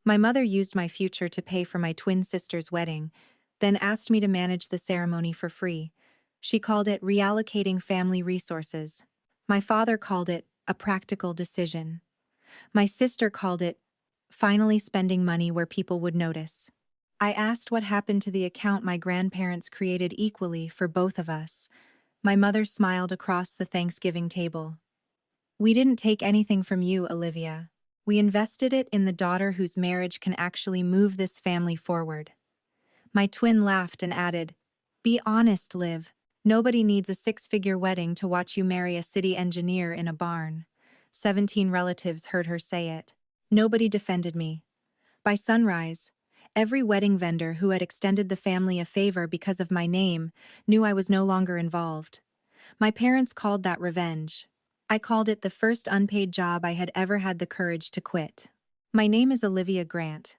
My mother used my future to pay for my twin sister's wedding, then asked me to manage the ceremony for free. She called it reallocating family resources. My father called it a practical decision. My sister called it finally spending money where people would notice. I asked what happened to the account my grandparents created equally for both of us. My mother smiled across the Thanksgiving table. We didn't take anything from you, Olivia. We invested it in the daughter whose marriage can actually move this family forward. My twin laughed and added, "Be honest, Liv. Nobody needs a six-figure wedding to watch you marry a city engineer in a barn." 17 relatives heard her say it. Nobody defended me. By sunrise, every wedding vendor who had extended the family a favor because of my name knew I was no longer involved. My parents called that revenge. I called it the first unpaid job I had ever had the courage to quit. My name is Olivia Grant.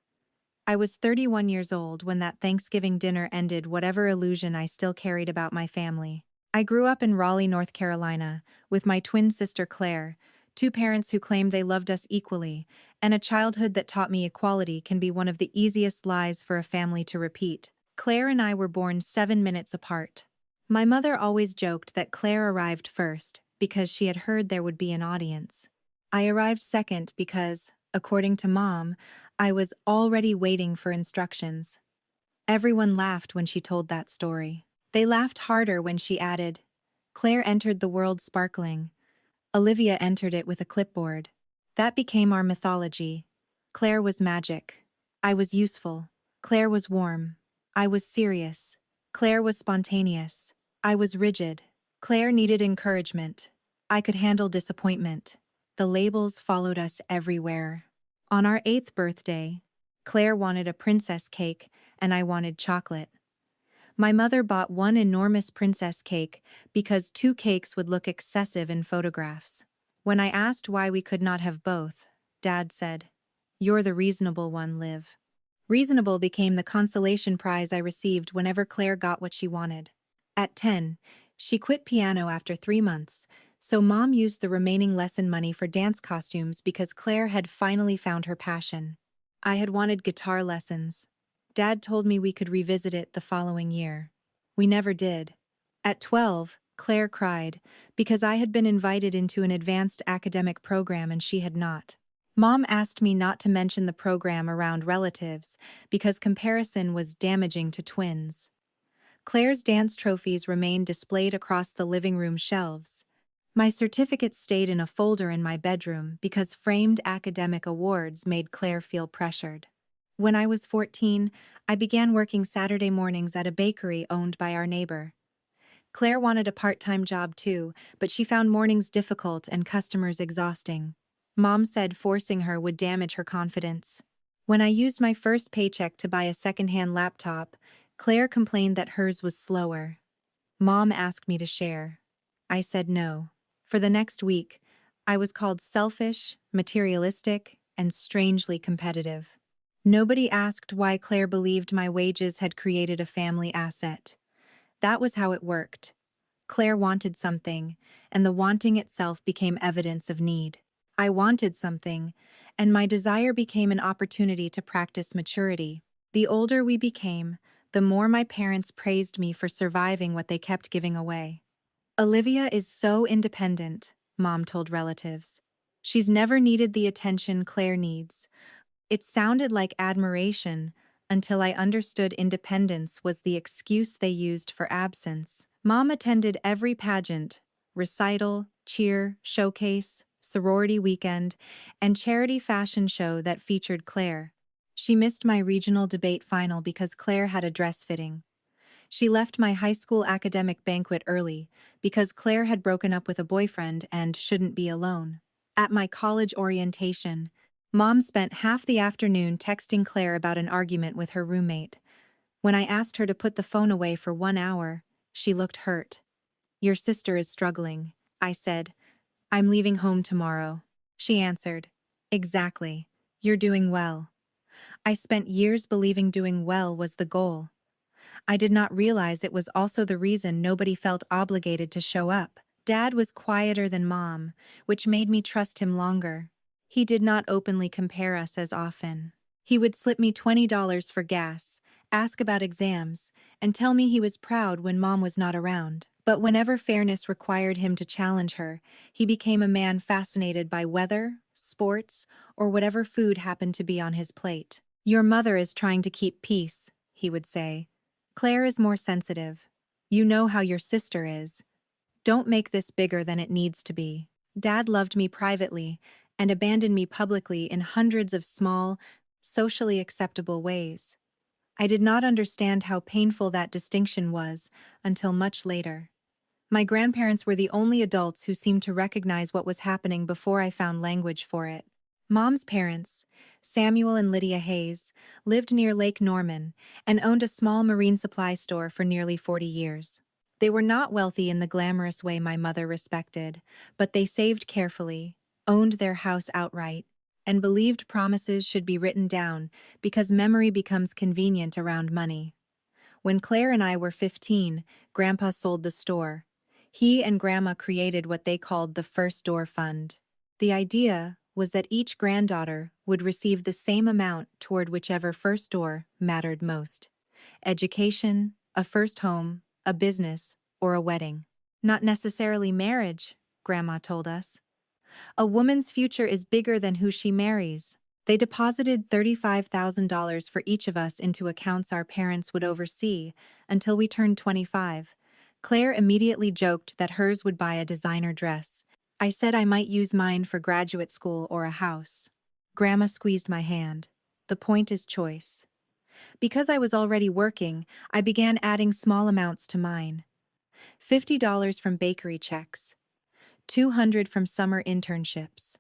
I was 31 years old when that Thanksgiving dinner ended whatever illusion I still carried about my family. I grew up in Raleigh, North Carolina, with my twin sister Claire, two parents who claimed they loved us equally, and a childhood that taught me equality can be one of the easiest lies for a family to repeat. Claire and I were born 7 minutes apart. My mother always joked that Claire arrived first because she had heard there would be an audience. I arrived second because, according to Mom, I was already waiting for instructions. Everyone laughed when she told that story. They laughed harder when she added, "Claire entered the world sparkling. Olivia entered it with a clipboard." That became our mythology. Claire was magic. I was useful. Claire was warm. I was serious. Claire was spontaneous. I was rigid. Claire needed encouragement. I could handle disappointment. The labels followed us everywhere. On our 8th birthday, Claire wanted a princess cake and I wanted chocolate. My mother bought one enormous princess cake because 2 cakes would look excessive in photographs. When I asked why we could not have both, Dad said, "You're the reasonable one, Liv." Reasonable became the consolation prize I received whenever Claire got what she wanted. At 10, she quit piano after 3 months, so Mom used the remaining lesson money for dance costumes because Claire had finally found her passion. I had wanted guitar lessons. Dad told me we could revisit it the following year. We never did. At 12, Claire cried because I had been invited into an advanced academic program and she had not. Mom asked me not to mention the program around relatives because comparison was damaging to twins. Claire's dance trophies remained displayed across the living room shelves. My certificates stayed in a folder in my bedroom because framed academic awards made Claire feel pressured. When I was 14, I began working Saturday mornings at a bakery owned by our neighbor. Claire wanted a part-time job too, but she found mornings difficult and customers exhausting. Mom said forcing her would damage her confidence. When I used my first paycheck to buy a secondhand laptop, Claire complained that hers was slower. Mom asked me to share. I said no. For the next week, I was called selfish, materialistic, and strangely competitive. Nobody asked why Claire believed my wages had created a family asset. That was how it worked. Claire wanted something, and the wanting itself became evidence of need. I wanted something, and my desire became an opportunity to practice maturity. The older we became, the more my parents praised me for surviving what they kept giving away. "Olivia is so independent," Mom told relatives. "She's never needed the attention Claire needs." It sounded like admiration until I understood independence was the excuse they used for absence. Mom attended every pageant, recital, cheer, showcase, sorority weekend, and charity fashion show that featured Claire. She missed my regional debate final because Claire had a dress fitting. She left my high school academic banquet early because Claire had broken up with a boyfriend and shouldn't be alone. At my college orientation, Mom spent half the afternoon texting Claire about an argument with her roommate. When I asked her to put the phone away for 1 hour, she looked hurt. "Your sister is struggling," I said. "I'm leaving home tomorrow." She answered, "Exactly. You're doing well." I spent years believing doing well was the goal. I did not realize it was also the reason nobody felt obligated to show up. Dad was quieter than Mom, which made me trust him longer. He did not openly compare us as often. He would slip me $20 for gas, ask about exams, and tell me he was proud when Mom was not around. But whenever fairness required him to challenge her, he became a man fascinated by weather, sports, or whatever food happened to be on his plate. "Your mother is trying to keep peace," he would say. "Claire is more sensitive. You know how your sister is. Don't make this bigger than it needs to be." Dad loved me privately and abandoned me publicly in hundreds of small, socially acceptable ways. I did not understand how painful that distinction was until much later. My grandparents were the only adults who seemed to recognize what was happening before I found language for it. Mom's parents, Samuel and Lydia Hayes, lived near Lake Norman and owned a small marine supply store for nearly 40 years. They were not wealthy in the glamorous way my mother respected, but they saved carefully, owned their house outright, and believed promises should be written down because memory becomes convenient around money. When Claire and I were 15, Grandpa sold the store. He and Grandma created what they called the First Door Fund. The idea was that each granddaughter would receive the same amount toward whichever first door mattered most: education, a first home, a business, or a wedding. Not necessarily marriage, Grandma told us. A woman's future is bigger than who she marries. They deposited $35,000 for each of us into accounts our parents would oversee until we turned 25. Claire immediately joked that hers would buy a designer dress. I said I might use mine for graduate school or a house. Grandma squeezed my hand. The point is choice. Because I was already working, I began adding small amounts to mine. $50 from bakery checks, $200 from summer internships,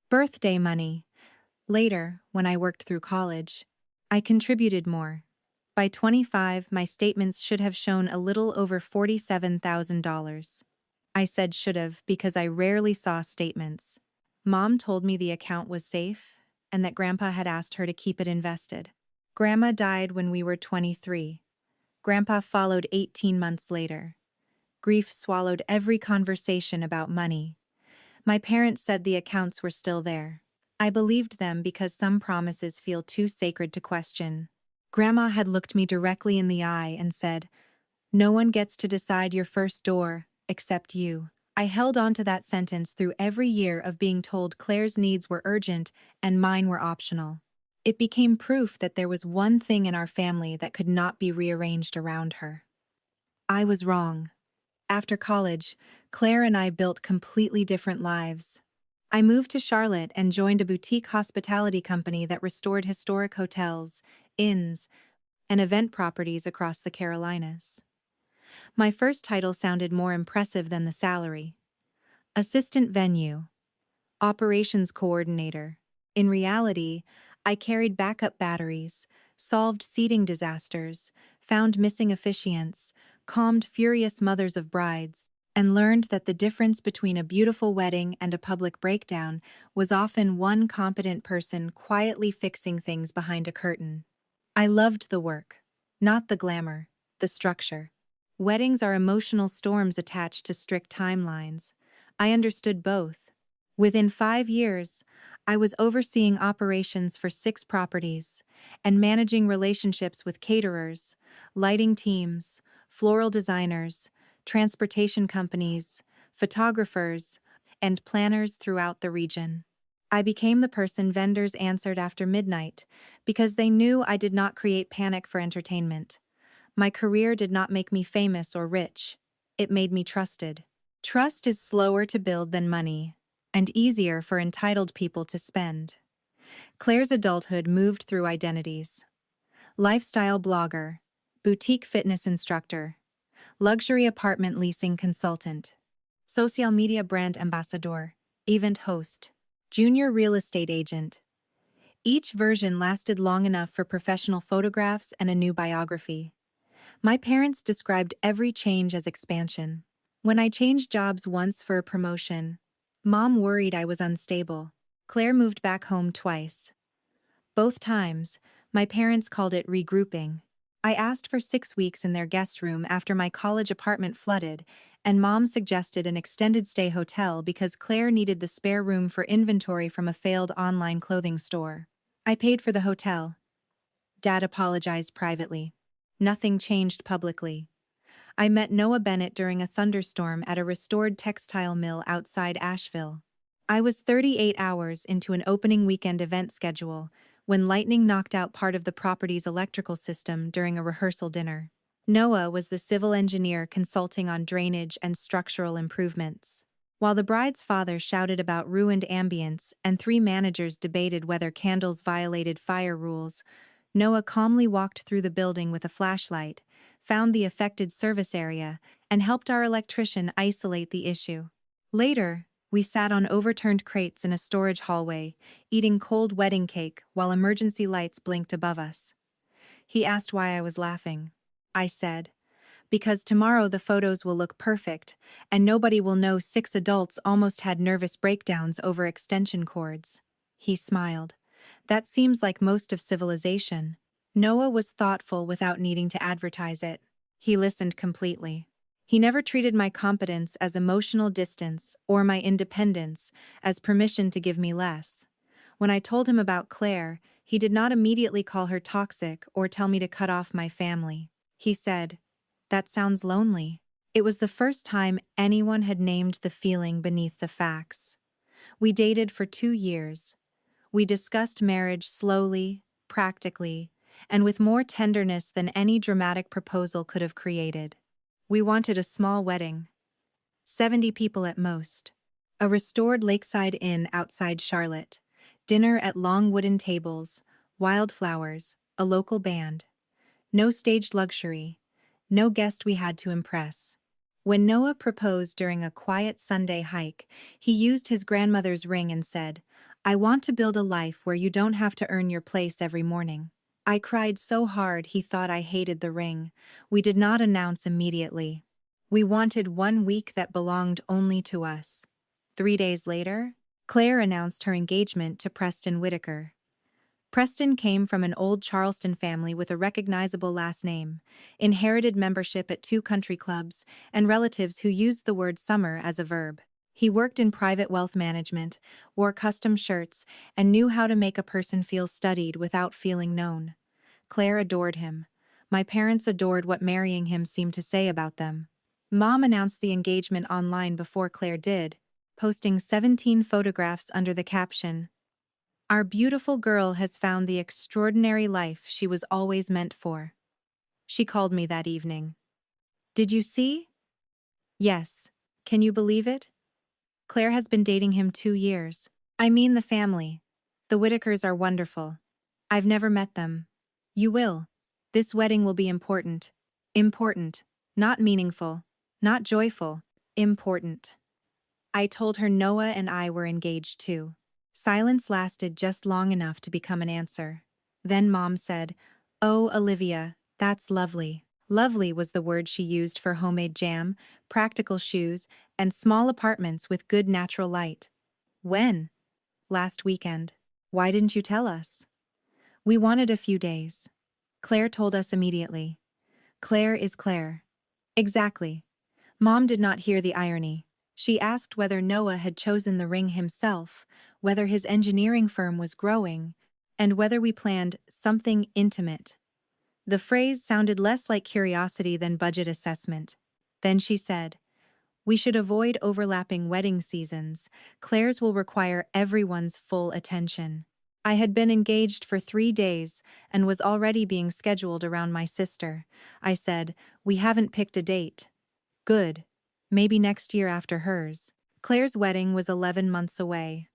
birthday money. Later, when I worked through college, I contributed more. By 25, my statements should have shown a little over $47,000. I said should have because I rarely saw statements. Mom told me the account was safe and that Grandpa had asked her to keep it invested. Grandma died when we were 23. Grandpa followed 18 months later. Grief swallowed every conversation about money. My parents said the accounts were still there. I believed them because some promises feel too sacred to question. Grandma had looked me directly in the eye and said, "No one gets to decide your first door, except you." I held on to that sentence through every year of being told Claire's needs were urgent and mine were optional. It became proof that there was one thing in our family that could not be rearranged around her. I was wrong. After college, Claire and I built completely different lives. I moved to Charlotte and joined a boutique hospitality company that restored historic hotels, inns, and event properties across the Carolinas. My first title sounded more impressive than the salary. Assistant Venue, Operations Coordinator. In reality, I carried backup batteries, solved seating disasters, found missing officiants, calmed furious mothers of brides, and learned that the difference between a beautiful wedding and a public breakdown was often one competent person quietly fixing things behind a curtain. I loved the work, not the glamour, the structure. Weddings are emotional storms attached to strict timelines. I understood both. Within 5 years, I was overseeing operations for 6 properties and managing relationships with caterers, lighting teams, floral designers, transportation companies, photographers, and planners throughout the region. I became the person vendors answered after midnight because they knew I did not create panic for entertainment. My career did not make me famous or rich. It made me trusted. Trust is slower to build than money, and easier for entitled people to spend. Claire's adulthood moved through identities. Lifestyle blogger, boutique fitness instructor, luxury apartment leasing consultant, social media brand ambassador, event host, junior real estate agent. Each version lasted long enough for professional photographs and a new biography. My parents described every change as expansion. When I changed jobs once for a promotion, Mom worried I was unstable. Claire moved back home twice. Both times, my parents called it regrouping. I asked for 6 weeks in their guest room after my college apartment flooded, and Mom suggested an extended stay hotel because Claire needed the spare room for inventory from a failed online clothing store. I paid for the hotel. Dad apologized privately. Nothing changed publicly. I met Noah Bennett during a thunderstorm at a restored textile mill outside Asheville. I was 38 hours into an opening weekend event schedule when lightning knocked out part of the property's electrical system during a rehearsal dinner. Noah was the civil engineer consulting on drainage and structural improvements. While the bride's father shouted about ruined ambience and three managers debated whether candles violated fire rules, Noah calmly walked through the building with a flashlight, found the affected service area, and helped our electrician isolate the issue. Later, we sat on overturned crates in a storage hallway, eating cold wedding cake while emergency lights blinked above us. He asked why I was laughing. I said, "Because tomorrow the photos will look perfect, and nobody will know 6 adults almost had nervous breakdowns over extension cords." He smiled. "That seems like most of civilization." Noah was thoughtful without needing to advertise it. He listened completely. He never treated my competence as emotional distance or my independence as permission to give me less. When I told him about Claire, he did not immediately call her toxic or tell me to cut off my family. He said, "That sounds lonely." It was the first time anyone had named the feeling beneath the facts. We dated for 2 years. We discussed marriage slowly, practically, and with more tenderness than any dramatic proposal could have created. We wanted a small wedding, 70 people at most, a restored lakeside inn outside Charlotte, dinner at long wooden tables, wildflowers, a local band. No staged luxury, no guest we had to impress. When Noah proposed during a quiet Sunday hike, he used his grandmother's ring and said, "I want to build a life where you don't have to earn your place every morning." I cried so hard he thought I hated the ring. We did not announce immediately. We wanted 1 week that belonged only to us. 3 days later, Claire announced her engagement to Preston Whitaker. Preston came from an old Charleston family with a recognizable last name, inherited membership at 2 country clubs, and relatives who used the word summer as a verb. He worked in private wealth management, wore custom shirts, and knew how to make a person feel studied without feeling known. Claire adored him. My parents adored what marrying him seemed to say about them. Mom announced the engagement online before Claire did, posting 17 photographs under the caption, "Our beautiful girl has found the extraordinary life she was always meant for." She called me that evening. "Did you see?" "Yes. Can you believe it? Claire has been dating him 2 years. I mean the family. The Whitakers are wonderful. I've never met them. You will. This wedding will be important. Important. Not meaningful. Not joyful. Important." I told her Noah and I were engaged too. Silence lasted just long enough to become an answer. Then Mom said, "Oh, Olivia, that's lovely." Lovely was the word she used for homemade jam, practical shoes, and small apartments with good natural light. When? Last weekend. Why didn't you tell us? We wanted a few days. Claire told us immediately. Claire is Claire. Exactly. Mom did not hear the irony. She asked whether Noah had chosen the ring himself, whether his engineering firm was growing, and whether we planned something intimate. The phrase sounded less like curiosity than budget assessment. Then she said, "We should avoid overlapping wedding seasons. Claire's will require everyone's full attention." I had been engaged for 3 days and was already being scheduled around my sister. I said, "We haven't picked a date." "Good. Maybe next year after hers." Claire's wedding was 11 months away.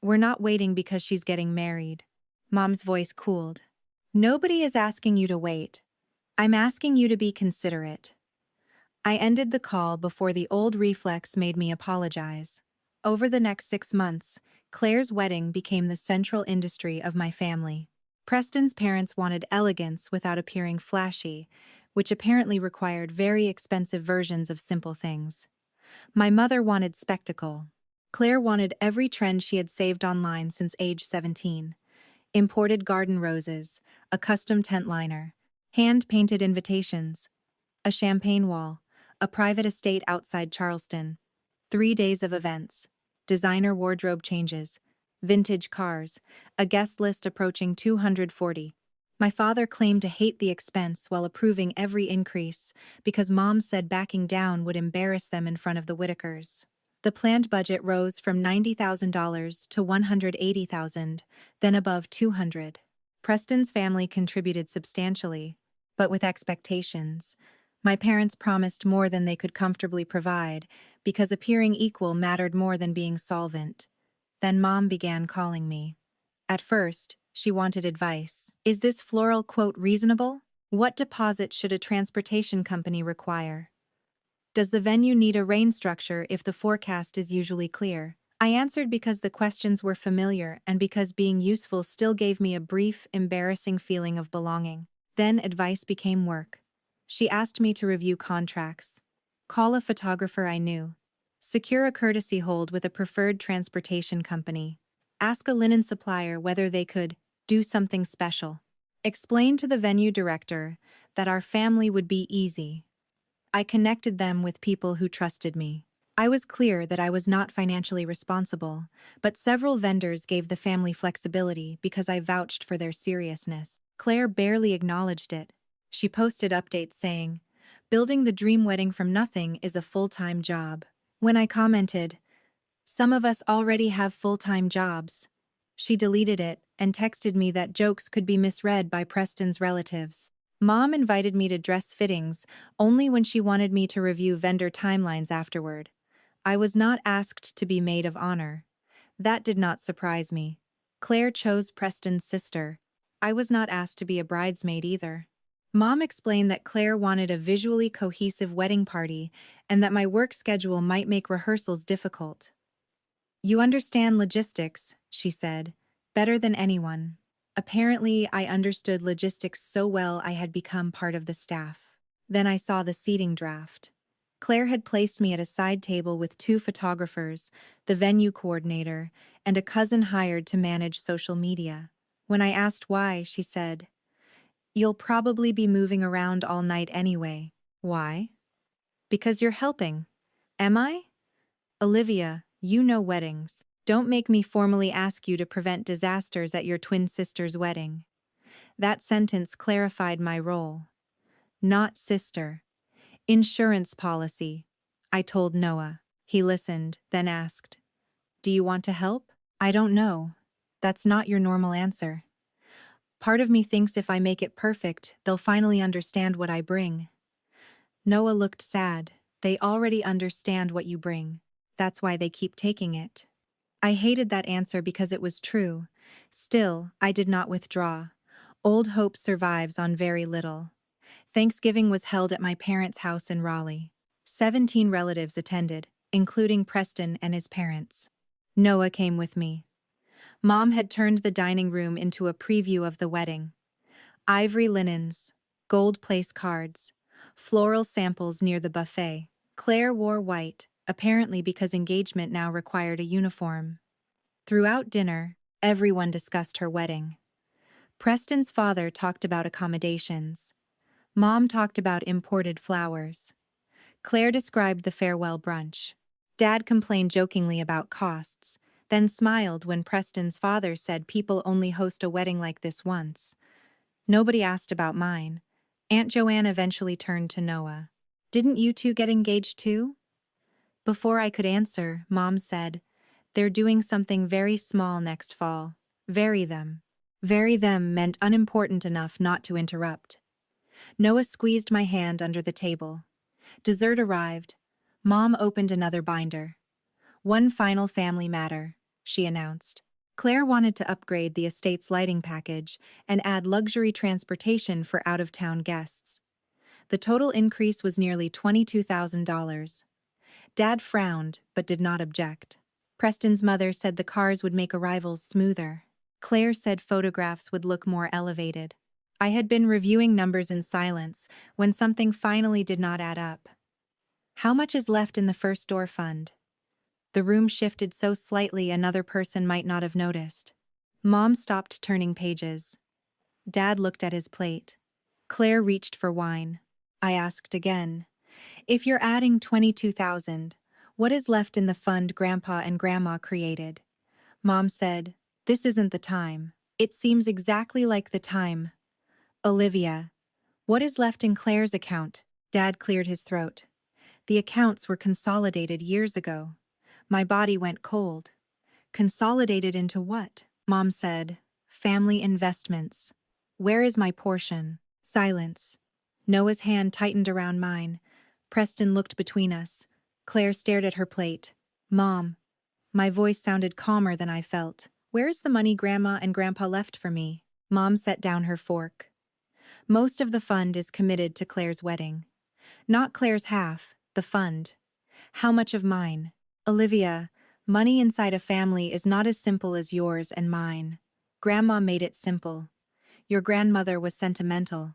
"We're not waiting because she's getting married." Mom's voice cooled. "Nobody is asking you to wait. I'm asking you to be considerate." I ended the call before the old reflex made me apologize. Over the next 6 months, Claire's wedding became the central industry of my family. Preston's parents wanted elegance without appearing flashy, which apparently required very expensive versions of simple things. My mother wanted spectacle. Claire wanted every trend she had saved online since age 17. Imported garden roses, a custom tent liner, hand-painted invitations, a champagne wall, a private estate outside Charleston, 3 days of events, designer wardrobe changes, vintage cars, a guest list approaching 240. My father claimed to hate the expense while approving every increase because Mom said backing down would embarrass them in front of the Whitakers. The planned budget rose from $90,000 to $180,000, then above $200,000. Preston's family contributed substantially, but with expectations. My parents promised more than they could comfortably provide because appearing equal mattered more than being solvent. Then Mom began calling me. At first, she wanted advice. Is this floral quote reasonable? What deposit should a transportation company require? Does the venue need a rain structure if the forecast is usually clear? I answered because the questions were familiar and because being useful still gave me a brief, embarrassing feeling of belonging. Then advice became work. She asked me to review contracts, call a photographer I knew, secure a courtesy hold with a preferred transportation company, ask a linen supplier whether they could do something special, explain to the venue director that our family would be easy. I connected them with people who trusted me. I was clear that I was not financially responsible, but several vendors gave the family flexibility because I vouched for their seriousness. Claire barely acknowledged it. She posted updates saying, "Building the dream wedding from nothing is a full-time job." When I commented, "Some of us already have full-time jobs," she deleted it and texted me that jokes could be misread by Preston's relatives. Mom invited me to dress fittings only when she wanted me to review vendor timelines afterward. I was not asked to be maid of honor. That did not surprise me. Claire chose Preston's sister. I was not asked to be a bridesmaid either. Mom explained that Claire wanted a visually cohesive wedding party and that my work schedule might make rehearsals difficult. "You understand logistics," she said, "better than anyone." Apparently, I understood logistics so well I had become part of the staff. Then I saw the seating draft. Claire had placed me at a side table with two photographers, the venue coordinator, and a cousin hired to manage social media. When I asked why, she said, "You'll probably be moving around all night anyway." "Why?" "Because you're helping." "Am I?" "Olivia, you know weddings. Don't make me formally ask you to prevent disasters at your twin sister's wedding." That sentence clarified my role. Not sister. Insurance policy, I told Noah. He listened, then asked, "Do you want to help?" "I don't know. That's not your normal answer. Part of me thinks if I make it perfect, they'll finally understand what I bring." Noah looked sad. "They already understand what you bring. That's why they keep taking it." I hated that answer because it was true. Still, I did not withdraw. Old hope survives on very little. Thanksgiving was held at my parents' house in Raleigh. 17 relatives attended, including Preston and his parents. Noah came with me. Mom had turned the dining room into a preview of the wedding. Ivory linens, gold place cards, floral samples near the buffet. Claire wore white, apparently because engagement now required a uniform. Throughout dinner, everyone discussed her wedding. Preston's father talked about accommodations. Mom talked about imported flowers. Claire described the farewell brunch. Dad complained jokingly about costs, then smiled when Preston's father said people only host a wedding like this once. Nobody asked about mine. Aunt Joanne eventually turned to Noah. "Didn't you two get engaged too?" Before I could answer, Mom said, "They're doing something very small next fall. Vary them." Vary them meant unimportant enough not to interrupt. Noah squeezed my hand under the table. Dessert arrived. Mom opened another binder. "One final family matter," she announced. Claire wanted to upgrade the estate's lighting package and add luxury transportation for out-of-town guests. The total increase was nearly $22,000. Dad frowned, but did not object. Preston's mother said the cars would make arrivals smoother. Claire said photographs would look more elevated. I had been reviewing numbers in silence when something finally did not add up. "How much is left in the first door fund?" The room shifted so slightly another person might not have noticed. Mom stopped turning pages. Dad looked at his plate. Claire reached for wine. I asked again, "If you're adding $22,000, what is left in the fund Grandpa and Grandma created?" Mom said, "This isn't the time." "It seems exactly like the time." "Olivia, what is left in Claire's account?" Dad cleared his throat. "The accounts were consolidated years ago." My body went cold. "Consolidated into what?" Mom said, "Family investments." "Where is my portion?" Silence. Noah's hand tightened around mine. Preston looked between us. Claire stared at her plate. "Mom." My voice sounded calmer than I felt. "Where's the money Grandma and Grandpa left for me?" Mom set down her fork. "Most of the fund is committed to Claire's wedding." "Not Claire's half, the fund." "How much of mine?" "Olivia, money inside a family is not as simple as yours and mine. Grandma made it simple. Your grandmother was sentimental.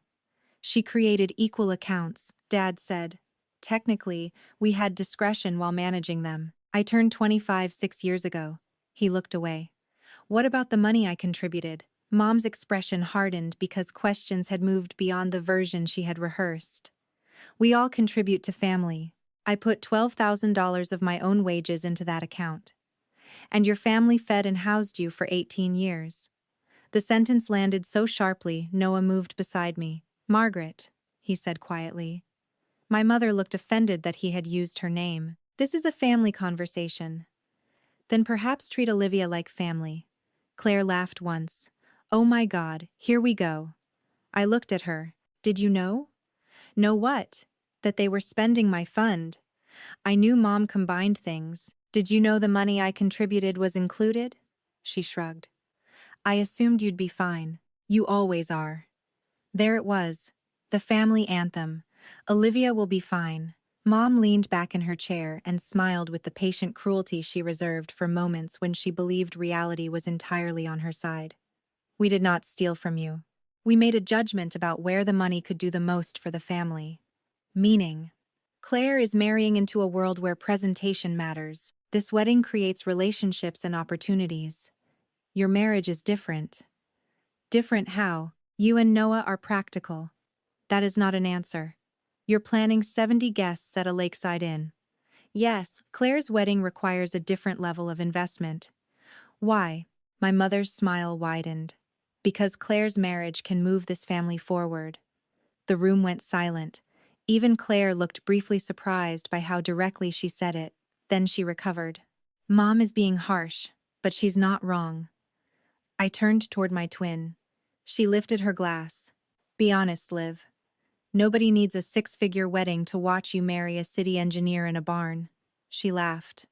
She created equal accounts," Dad said. "Technically, we had discretion while managing them. I turned 25 6 years ago." He looked away. "What about the money I contributed?" Mom's expression hardened because questions had moved beyond the version she had rehearsed. "We all contribute to family. I put $12,000 of my own wages into that account. And your family fed and housed you for 18 years. The sentence landed so sharply, Noah moved beside me. "Margaret," he said quietly. My mother looked offended that he had used her name. "This is a family conversation." "Then perhaps treat Olivia like family." Claire laughed once. "Oh my God, here we go." I looked at her. "Did you know?" "Know what?" "That they were spending my fund." "I knew Mom combined things." "Did you know the money I contributed was included?" She shrugged. "I assumed you'd be fine. You always are." There it was. The family anthem. "Olivia will be fine." Mom leaned back in her chair and smiled with the patient cruelty she reserved for moments when she believed reality was entirely on her side. "We did not steal from you. We made a judgment about where the money could do the most for the family." Meaning. Claire is marrying into a world where presentation matters. This wedding creates relationships and opportunities. Your marriage is different. Different how? You and Noah are practical. That is not an answer. You're planning 70 guests at a lakeside inn. Yes, Claire's wedding requires a different level of investment. Why? My mother's smile widened. Because Claire's marriage can move this family forward. The room went silent. Even Claire looked briefly surprised by how directly she said it. Then she recovered. "Mom is being harsh, but she's not wrong." I turned toward my twin. She lifted her glass. "Be honest, Liv. Nobody needs a six-figure wedding to watch you marry a city engineer in a barn." She laughed.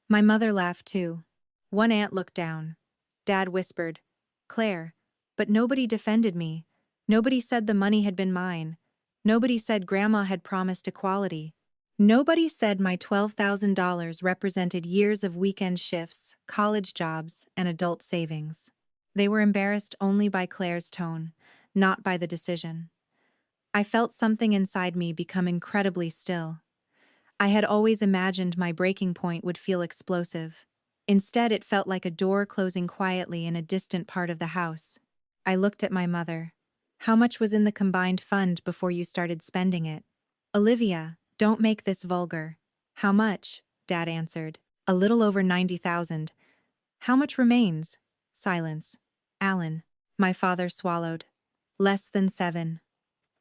My mother laughed too. One aunt looked down. Dad whispered, "Claire, but nobody defended me. Nobody said the money had been mine. Nobody said Grandma had promised equality. Nobody said my $12,000 represented years of weekend shifts, college jobs, and adult savings." They were embarrassed only by Claire's tone, not by the decision. I felt something inside me become incredibly still. I had always imagined my breaking point would feel explosive. Instead, it felt like a door closing quietly in a distant part of the house. I looked at my mother. "How much was in the combined fund before you started spending it?" "Olivia, don't make this vulgar." "How much?" Dad answered. "A little over 90,000. "How much remains?" Silence. "Alan." My father swallowed. "Less than 7.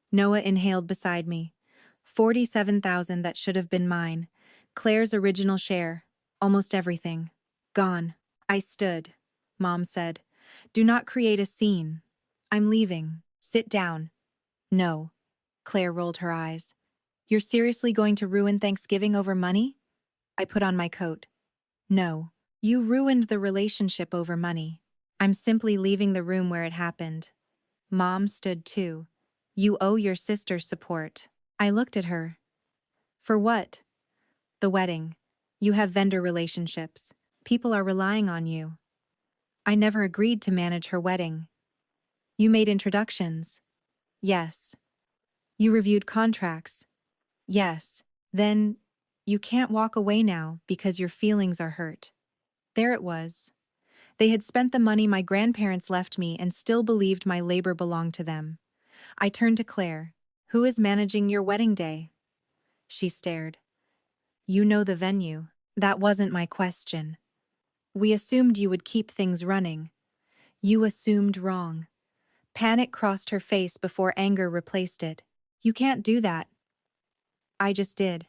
Noah inhaled beside me. 47,000 that should have been mine. Claire's original share. Almost everything. Gone." I stood. Mom said, "Do not create a scene." "I'm leaving. Sit down." "No." Claire rolled her eyes. "You're seriously going to ruin Thanksgiving over money?" I put on my coat. "No. You ruined the relationship over money. I'm simply leaving the room where it happened." Mom stood too. "You owe your sister support." I looked at her. "For what?" "The wedding. You have vendor relationships. People are relying on you." "I never agreed to manage her wedding." "You made introductions." "Yes." "You reviewed contracts." "Yes." "Then, you can't walk away now because your feelings are hurt." There it was. They had spent the money my grandparents left me and still believed my labor belonged to them. I turned to Claire. "Who is managing your wedding day?" She stared. "You know the venue." That wasn't my question. We assumed you would keep things running. You assumed wrong. Panic crossed her face before anger replaced it. You can't do that. I just did.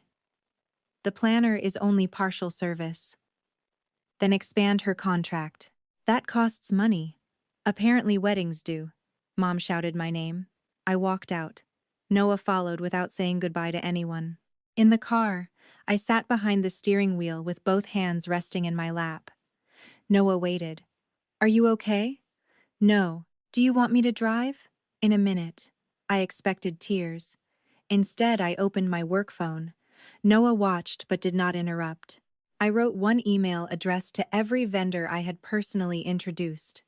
The planner is only partial service. Then expand her contract. That costs money. Apparently weddings do. Mom shouted my name. I walked out. Noah followed without saying goodbye to anyone. In the car, I sat behind the steering wheel with both hands resting in my lap. Noah waited. Are you okay? No. Do you want me to drive? In a minute. I expected tears. Instead, I opened my work phone. Noah watched but did not interrupt. I wrote one email addressed to every vendor I had personally introduced.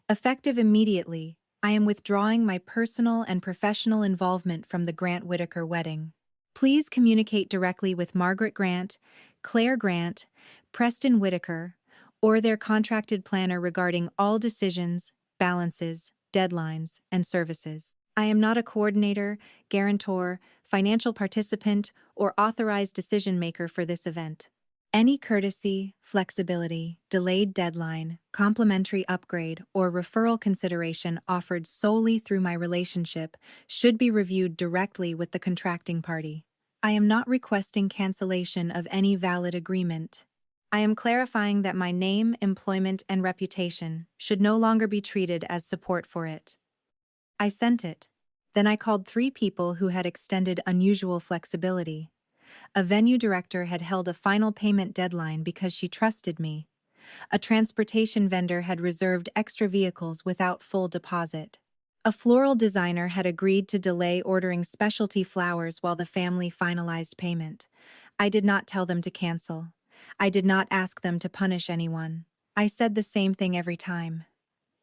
Effective immediately, I am withdrawing my personal and professional involvement from the Grant-Whitaker wedding. Please communicate directly with Margaret Grant, Claire Grant, Preston Whitaker, or their contracted planner regarding all decisions, balances, deadlines, and services. I am not a coordinator, guarantor, financial participant, or authorized decision-maker for this event. Any courtesy, flexibility, delayed deadline, complimentary upgrade, or referral consideration offered solely through my relationship should be reviewed directly with the contracting party. I am not requesting cancellation of any valid agreement. I am clarifying that my name, employment, and reputation should no longer be treated as support for it. I sent it. Then I called 3 people who had extended unusual flexibility. A venue director had held a final payment deadline because she trusted me. A transportation vendor had reserved extra vehicles without full deposit. A floral designer had agreed to delay ordering specialty flowers while the family finalized payment. I did not tell them to cancel. I did not ask them to punish anyone. I said the same thing every time.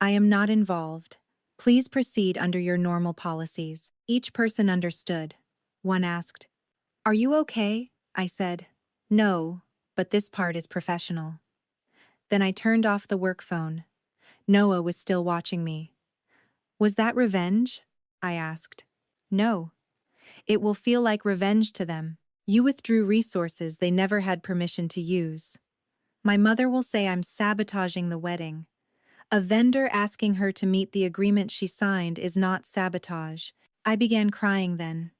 I am not involved. Please proceed under your normal policies. Each person understood. One asked, "Are you okay?" I said, "No, but this part is professional." Then I turned off the work phone. Noah was still watching me. "Was that revenge?" I asked. "No. It will feel like revenge to them. You withdrew resources they never had permission to use. My mother will say I'm sabotaging the wedding. A vendor asking her to meet the agreement she signed is not sabotage." I began crying then.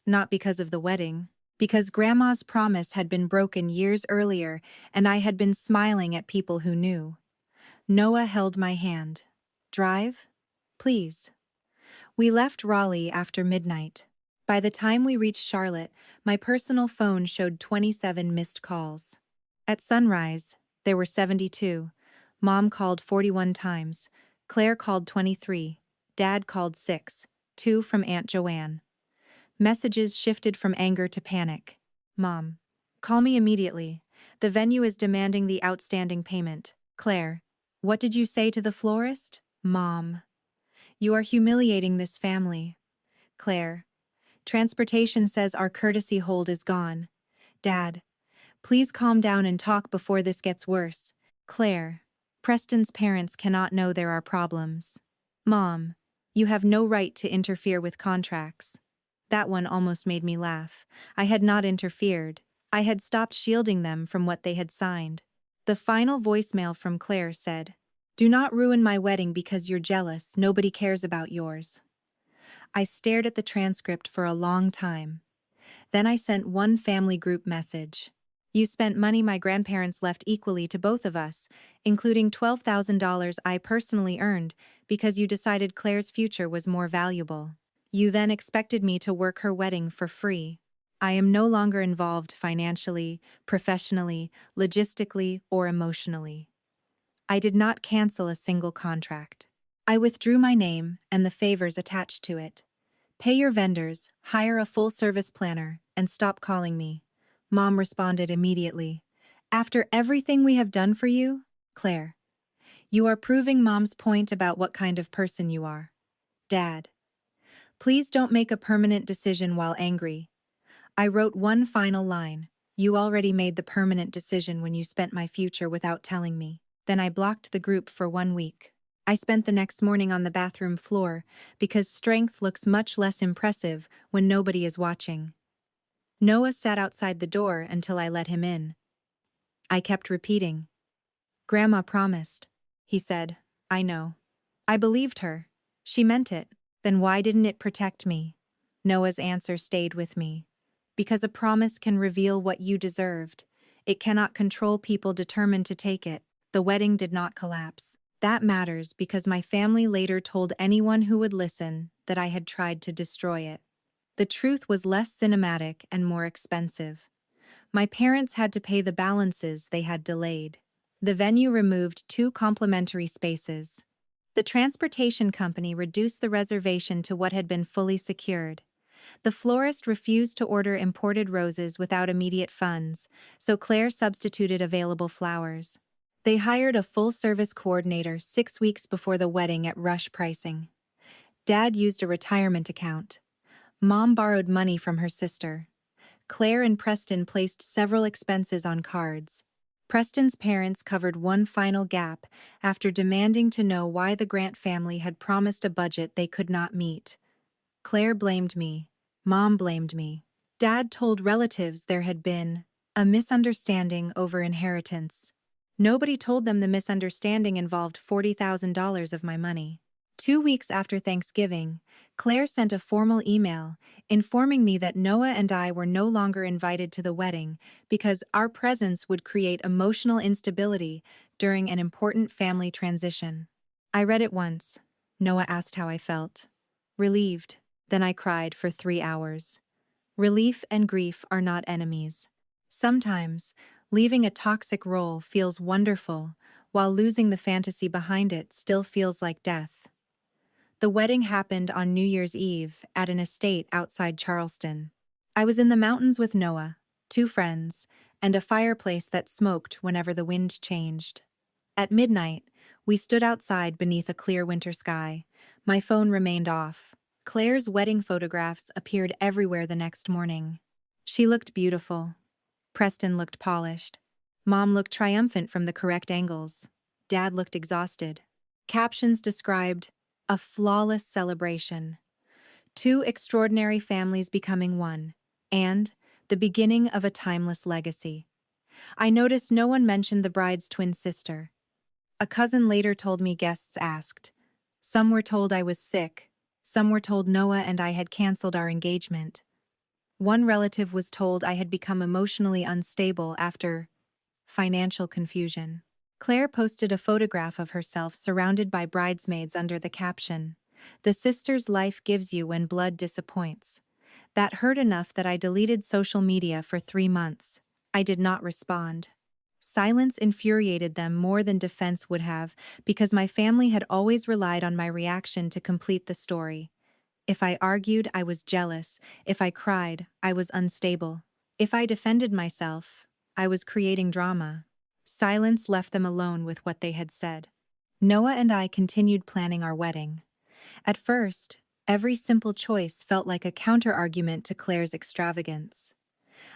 Not because of the wedding, because Grandma's promise had been broken years earlier and I had been smiling at people who knew. Noah held my hand. "Drive? Please." We left Raleigh after midnight. By the time we reached Charlotte, my personal phone showed 27 missed calls. At sunrise, there were 72. Mom called 41 times. Claire called 23. Dad called 6, 2 from Aunt Joanne. Messages shifted from anger to panic. Mom, call me immediately. The venue is demanding the outstanding payment. Claire, what did you say to the florist? Mom, you are humiliating this family. Claire, transportation says our courtesy hold is gone. Dad, please calm down and talk before this gets worse. Claire, Preston's parents cannot know there are problems. Mom, you have no right to interfere with contracts. That one almost made me laugh. I had not interfered. I had stopped shielding them from what they had signed. The final voicemail from Claire said, "Do not ruin my wedding because you're jealous. Nobody cares about yours." I stared at the transcript for a long time. Then I sent one family group message. "You spent money my grandparents left equally to both of us, including $12,000 I personally earned because you decided Claire's future was more valuable. You then expected me to work her wedding for free. I am no longer involved financially, professionally, logistically, or emotionally." I did not cancel a single contract. I withdrew my name and the favors attached to it. Pay your vendors, hire a full-service planner, and stop calling me. Mom responded immediately. "After everything we have done for you, Claire, you are proving Mom's point about what kind of person you are." Dad, please don't make a permanent decision while angry. I wrote one final line. "You already made the permanent decision when you spent my future without telling me." Then I blocked the group for 1 week. I spent the next morning on the bathroom floor because strength looks much less impressive when nobody is watching. Noah sat outside the door until I let him in. I kept repeating, Grandma promised. He said, I know. I believed her. She meant it. Then why didn't it protect me? Noah's answer stayed with me. Because a promise can reveal what you deserved. It cannot control people determined to take it. The wedding did not collapse. That matters because my family later told anyone who would listen that I had tried to destroy it. The truth was less cinematic and more expensive. My parents had to pay the balances they had delayed. The venue removed 2 complimentary spaces. The transportation company reduced the reservation to what had been fully secured. The florist refused to order imported roses without immediate funds, so Claire substituted available flowers. They hired a full-service coordinator 6 weeks before the wedding at rush pricing. Dad used a retirement account. Mom borrowed money from her sister. Claire and Preston placed several expenses on cards. Preston's parents covered one final gap after demanding to know why the Grant family had promised a budget they could not meet. Claire blamed me. Mom blamed me. Dad told relatives there had been a misunderstanding over inheritance. Nobody told them the misunderstanding involved $40,000 of my money. 2 weeks after Thanksgiving, Claire sent a formal email informing me that Noah and I were no longer invited to the wedding because our presence would create emotional instability during an important family transition. I read it once. Noah asked how I felt. Relieved. Then I cried for 3 hours. Relief and grief are not enemies. Sometimes, leaving a toxic role feels wonderful, while losing the fantasy behind it still feels like death. The wedding happened on New Year's Eve at an estate outside Charleston. I was in the mountains with Noah, 2 friends, and a fireplace that smoked whenever the wind changed. At midnight, we stood outside beneath a clear winter sky. My phone remained off. Claire's wedding photographs appeared everywhere the next morning. She looked beautiful. Preston looked polished. Mom looked triumphant from the correct angles. Dad looked exhausted. Captions described a flawless celebration, 2 extraordinary families becoming one, and the beginning of a timeless legacy. I noticed no one mentioned the bride's twin sister. A cousin later told me guests asked. Some were told I was sick. Some were told Noah and I had canceled our engagement. One relative was told I had become emotionally unstable after financial confusion. Claire posted a photograph of herself surrounded by bridesmaids under the caption, "The sister's life gives you when blood disappoints." That hurt enough that I deleted social media for 3 months. I did not respond. Silence infuriated them more than defense would have, because my family had always relied on my reaction to complete the story. If I argued, I was jealous. If I cried, I was unstable. If I defended myself, I was creating drama. Silence left them alone with what they had said. Noah and I continued planning our wedding. At first, every simple choice felt like a counter-argument to Claire's extravagance.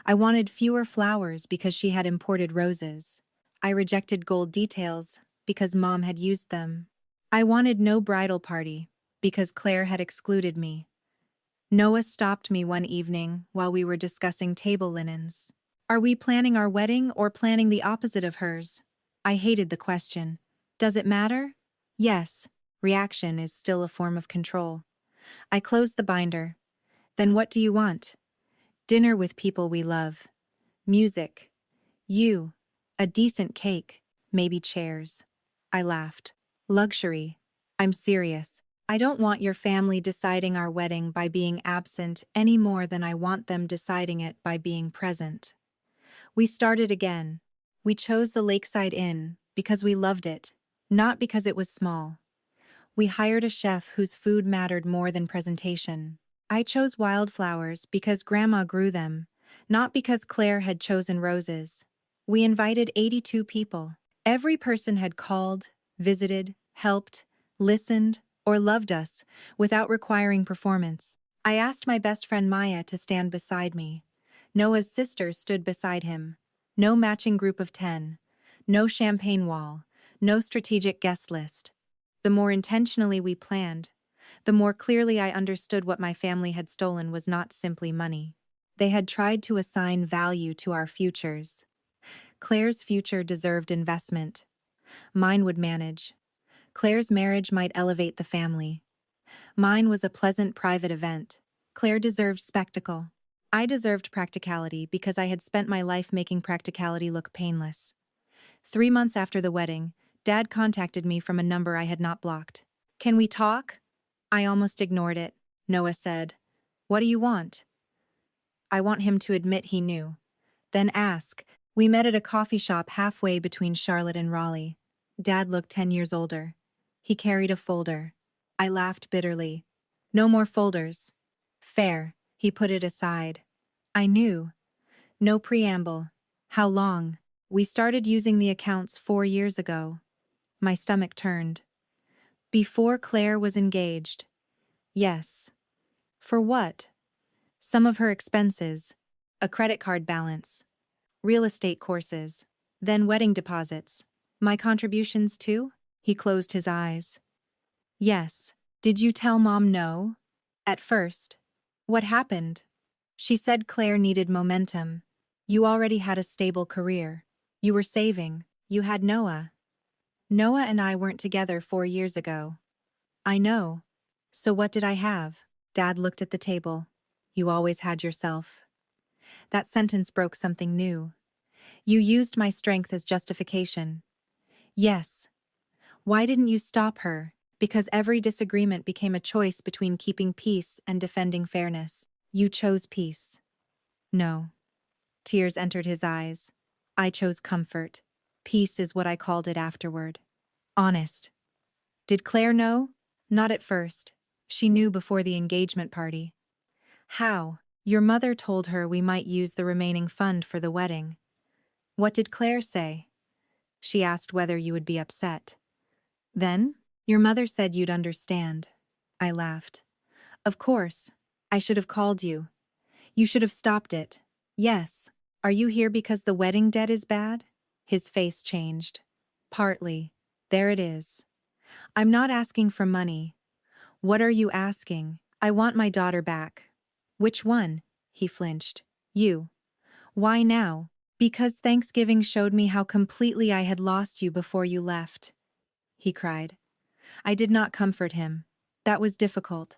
I wanted fewer flowers because she had imported roses. I rejected gold details because Mom had used them. I wanted no bridal party because Claire had excluded me. Noah stopped me one evening while we were discussing table linens. Are we planning our wedding or planning the opposite of hers? I hated the question. Does it matter? Yes. Reaction is still a form of control. I closed the binder. Then what do you want? Dinner with people we love. Music. You. A decent cake. Maybe chairs. I laughed. Luxury. I'm serious. I don't want your family deciding our wedding by being absent any more than I want them deciding it by being present. We started again. We chose the Lakeside Inn because we loved it, not because it was small. We hired a chef whose food mattered more than presentation. I chose wildflowers because Grandma grew them, not because Claire had chosen roses. We invited 82 people. Every person had called, visited, helped, listened, or loved us without requiring performance. I asked my best friend Maya to stand beside me. Noah's sister stood beside him. No matching group of 10. No champagne wall. No strategic guest list. The more intentionally we planned, the more clearly I understood what my family had stolen was not simply money. They had tried to assign value to our futures. Claire's future deserved investment. Mine would manage. Claire's marriage might elevate the family. Mine was a pleasant private event. Claire deserved spectacle. I deserved practicality because I had spent my life making practicality look painless. 3 months after the wedding, Dad contacted me from a number I had not blocked. "Can we talk?" I almost ignored it. Noah said, "What do you want?" "I want him to admit he knew. Then ask." We met at a coffee shop halfway between Charlotte and Raleigh. Dad looked 10 years older. He carried a folder. I laughed bitterly. "No more folders." "Fair." He put it aside. I knew. No preamble. How long? "We started using the accounts 4 years ago." My stomach turned. "Before Claire was engaged?" "Yes." "For what?" "Some of her expenses. A credit card balance. Real estate courses. Then wedding deposits. My contributions too?" He closed his eyes. "Yes." "Did you tell Mom no?" "At first." "What happened?" "She said Claire needed momentum. You already had a stable career. You were saving. You had Noah." "Noah and I weren't together 4 years ago." "I know. So what did I have?" Dad looked at the table. "You always had yourself." That sentence broke something new. "You used my strength as justification." "Yes." "Why didn't you stop her?" "Because every disagreement became a choice between keeping peace and defending fairness." "You chose peace." "No." Tears entered his eyes. "I chose comfort. Peace is what I called it afterward." "Honest." "Did Claire know?" "Not at first. She knew before the engagement party." "How?" "Your mother told her we might use the remaining fund for the wedding." "What did Claire say?" "She asked whether you would be upset." "Then?" "Your mother said you'd understand." I laughed. "Of course. I should have called you. You should have stopped it." "Yes." "Are you here because the wedding debt is bad?" His face changed. "Partly. There it is." "I'm not asking for money." "What are you asking?" "I want my daughter back." "Which one?" He flinched. "You." "Why now?" "Because Thanksgiving showed me how completely I had lost you before you left." He cried. I did not comfort him. That was difficult.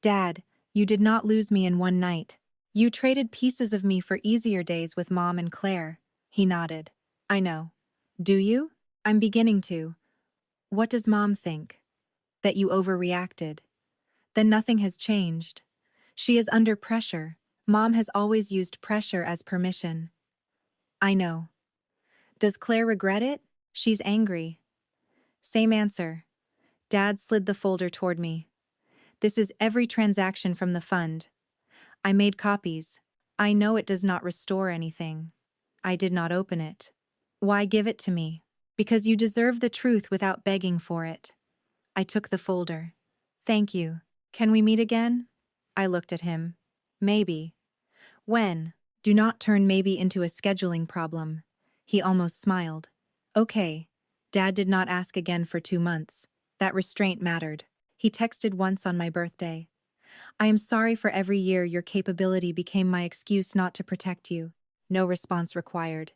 "Dad, you did not lose me in one night. You traded pieces of me for easier days with Mom and Claire." He nodded. "I know." "Do you?" "I'm beginning to." "What does Mom think?" "That you overreacted." "Then nothing has changed." "She is under pressure. Mom has always used pressure as permission." "I know." "Does Claire regret it?" "She's angry." Same answer. Dad slid the folder toward me. "This is every transaction from the fund. I made copies. I know it does not restore anything." I did not open it. "Why give it to me?" "Because you deserve the truth without begging for it." I took the folder. "Thank you. Can we meet again?" I looked at him. "Maybe." "When?" "Do not turn maybe into a scheduling problem." He almost smiled. "Okay." Dad did not ask again for 2 months. That restraint mattered. He texted once on my birthday. "I am sorry for every year your capability became my excuse not to protect you." No response required.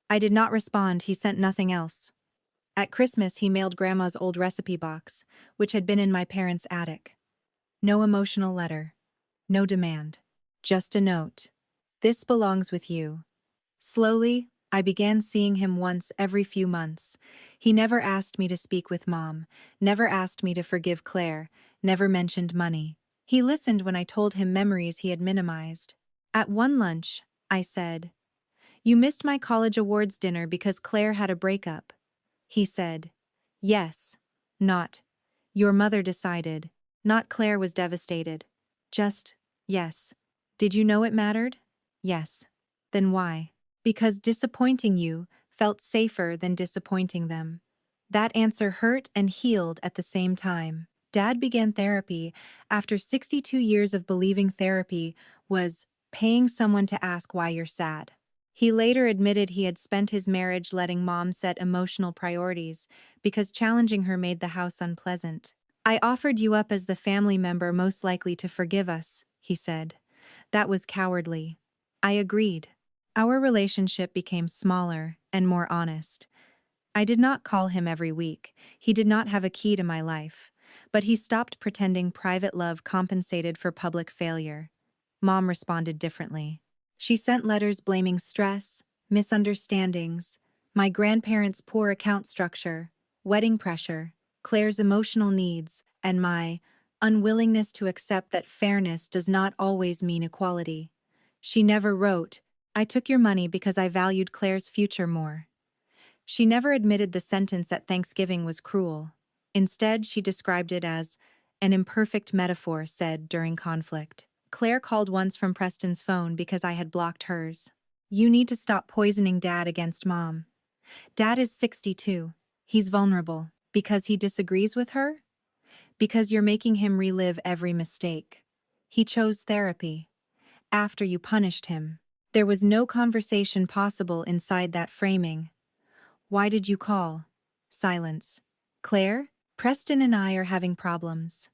I did not respond. He sent nothing else. At Christmas he mailed Grandma's old recipe box, which had been in my parents' attic. No emotional letter. No demand. Just a note. "This belongs with you." Slowly, I began seeing him once every few months. He never asked me to speak with Mom, never asked me to forgive Claire, never mentioned money. He listened when I told him memories he had minimized. At one lunch, I said, "You missed my college awards dinner because Claire had a breakup." He said, "Yes." Not, "Your mother decided." Not, "Claire was devastated." Just, "Yes." "Did you know it mattered?" "Yes." "Then why?" "Because disappointing you felt safer than disappointing them." That answer hurt and healed at the same time. Dad began therapy after 62 years of believing therapy was paying someone to ask why you're sad. He later admitted he had spent his marriage letting Mom set emotional priorities because challenging her made the house unpleasant. "I offered you up as the family member most likely to forgive us," he said. "That was cowardly." I agreed. Our relationship became smaller and more honest. I did not call him every week. He did not have a key to my life. But he stopped pretending private love compensated for public failure. Mom responded differently. She sent letters blaming stress, misunderstandings, my grandparents' poor account structure, wedding pressure, Claire's emotional needs, and my unwillingness to accept that fairness does not always mean equality. She never wrote, "I took your money because I valued Claire's future more." She never admitted the sentence at Thanksgiving was cruel. Instead, she described it as an imperfect metaphor said during conflict. Claire called once from Preston's phone because I had blocked hers. "You need to stop poisoning Dad against Mom. Dad is 62. He's vulnerable. Because he disagrees with her? Because you're making him relive every mistake. He chose therapy. After you punished him." There was no conversation possible inside that framing. "Why did you call?" Silence. "Claire? Preston and I are having problems."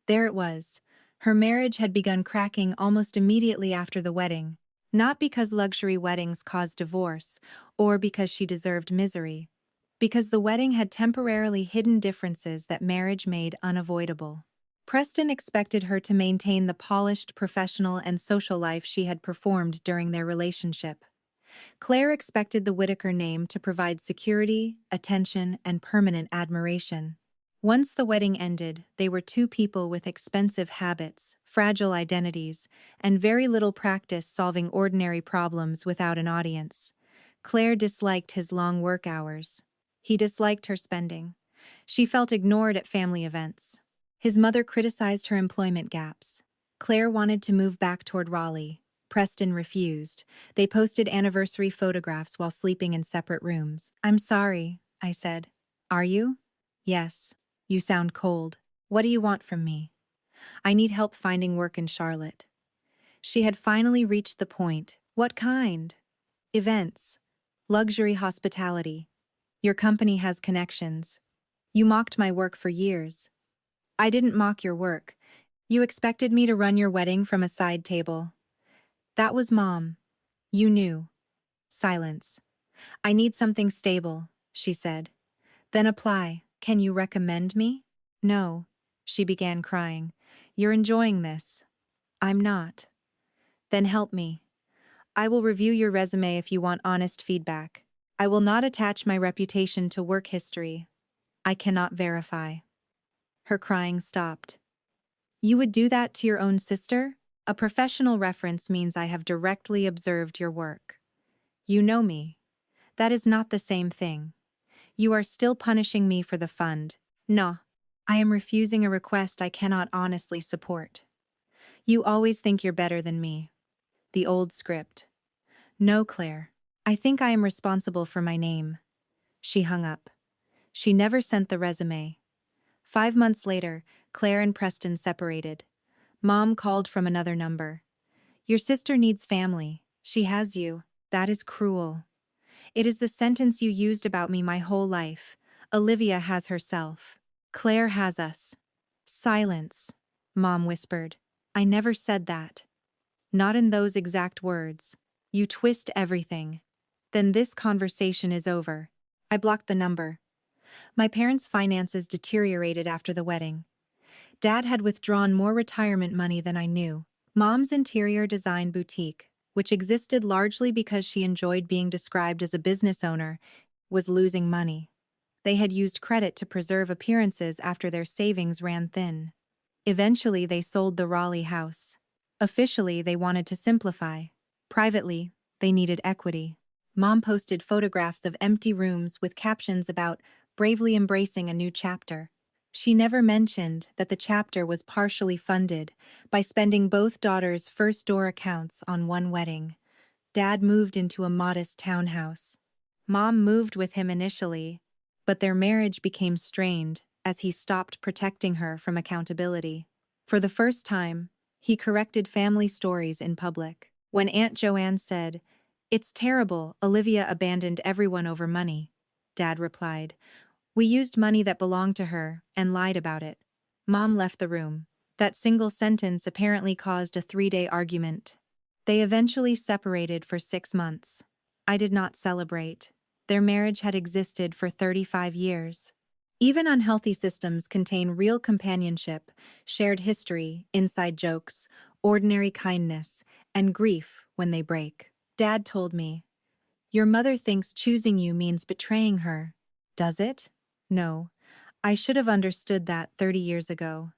There it was. Her marriage had begun cracking almost immediately after the wedding. Not because luxury weddings caused divorce, or because she deserved misery. Because the wedding had temporarily hidden differences that marriage made unavoidable. Preston expected her to maintain the polished professional and social life she had performed during their relationship. Claire expected the Whitaker name to provide security, attention, and permanent admiration. Once the wedding ended, they were two people with expensive habits, fragile identities, and very little practice solving ordinary problems without an audience. Claire disliked his long work hours. He disliked her spending. She felt ignored at family events. His mother criticized her employment gaps. Claire wanted to move back toward Raleigh. Preston refused. They posted anniversary photographs while sleeping in separate rooms. "I'm sorry," I said. "Are you?" "Yes. You sound cold. What do you want from me?" "I need help finding work in Charlotte." She had finally reached the point. "What kind?" "Events. Luxury hospitality. Your company has connections. You mocked my work for years." "I didn't mock your work. You expected me to run your wedding from a side table." "That was Mom. You knew." Silence. "I need something stable," she said. "Then apply. Can you recommend me?" "No." She began crying. "You're enjoying this." "I'm not." "Then help me. I will review your resume if you want honest feedback. I will not attach my reputation to work history. I cannot verify." Her crying stopped. "You would do that to your own sister? A professional reference means I have directly observed your work. You know me. That is not the same thing. You are still punishing me for the fund." "No. I am refusing a request I cannot honestly support." "You always think you're better than me." The old script. "No, Claire. I think I am responsible for my name." She hung up. She never sent the resume. 5 months later, Claire and Preston separated. Mom called from another number. "Your sister needs family. She has you. That is cruel. It is the sentence you used about me my whole life. Olivia has herself. Claire has us." "Silence," Mom whispered. "I never said that." "Not in those exact words. You twist everything." "Then this conversation is over." I blocked the number. My parents' finances deteriorated after the wedding. Dad had withdrawn more retirement money than I knew. Mom's interior design boutique, which existed largely because she enjoyed being described as a business owner, was losing money. They had used credit to preserve appearances after their savings ran thin. Eventually, they sold the Raleigh house. Officially, they wanted to simplify. Privately, they needed equity. Mom posted photographs of empty rooms with captions about bravely embracing a new chapter. She never mentioned that the chapter was partially funded by spending both daughters' first door accounts on one wedding. Dad moved into a modest townhouse. Mom moved with him initially, but their marriage became strained as he stopped protecting her from accountability. For the first time, he corrected family stories in public. When Aunt Joanne said, "It's terrible, Olivia abandoned everyone over money," Dad replied, "We used money that belonged to her and lied about it." Mom left the room. That single sentence apparently caused a 3-day argument. They eventually separated for 6 months. I did not celebrate. Their marriage had existed for 35 years. Even unhealthy systems contain real companionship, shared history, inside jokes, ordinary kindness, and grief when they break. Dad told me, "Your mother thinks choosing you means betraying her." Does it? No. I should have understood that 30 years ago.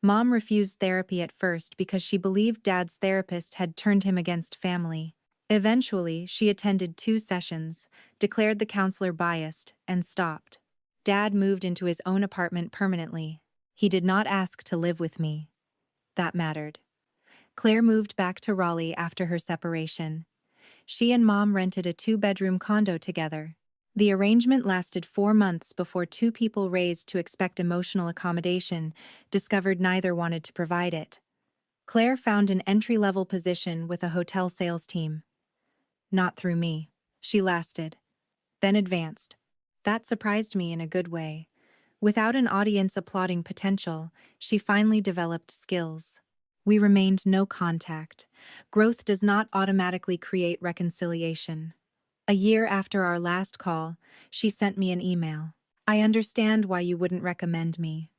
Mom refused therapy at first because she believed Dad's therapist had turned him against family. Eventually, she attended 2 sessions, declared the counselor biased, and stopped. Dad moved into his own apartment permanently. He did not ask to live with me. That mattered. Claire moved back to Raleigh after her separation. She and Mom rented a 2-bedroom condo together. The arrangement lasted 4 months before two people raised to expect emotional accommodation discovered neither wanted to provide it. Claire found an entry-level position with a hotel sales team. Not through me. She lasted. Then advanced. That surprised me in a good way. Without an audience applauding potential, she finally developed skills. We remained no contact. Growth does not automatically create reconciliation. A year after our last call, she sent me an email. "I understand why you wouldn't recommend me.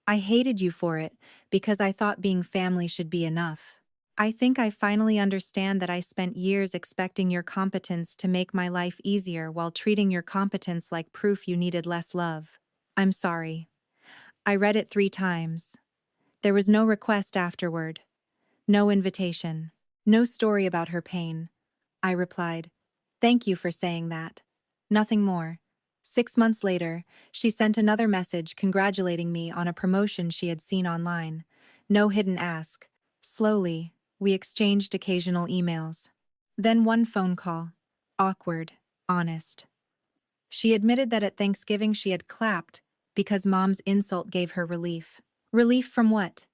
I hated you for it because I thought being family should be enough. I think I finally understand that I spent years expecting your competence to make my life easier while treating your competence like proof you needed less love. I'm sorry." I read it 3 times. There was no request afterward. No invitation. No story about her pain. I replied, "Thank you for saying that." Nothing more. 6 months later, she sent another message congratulating me on a promotion she had seen online. No hidden ask. Slowly, we exchanged occasional emails. Then one phone call. Awkward, honest. She admitted that at Thanksgiving she had clapped because Mom's insult gave her relief. Relief from what?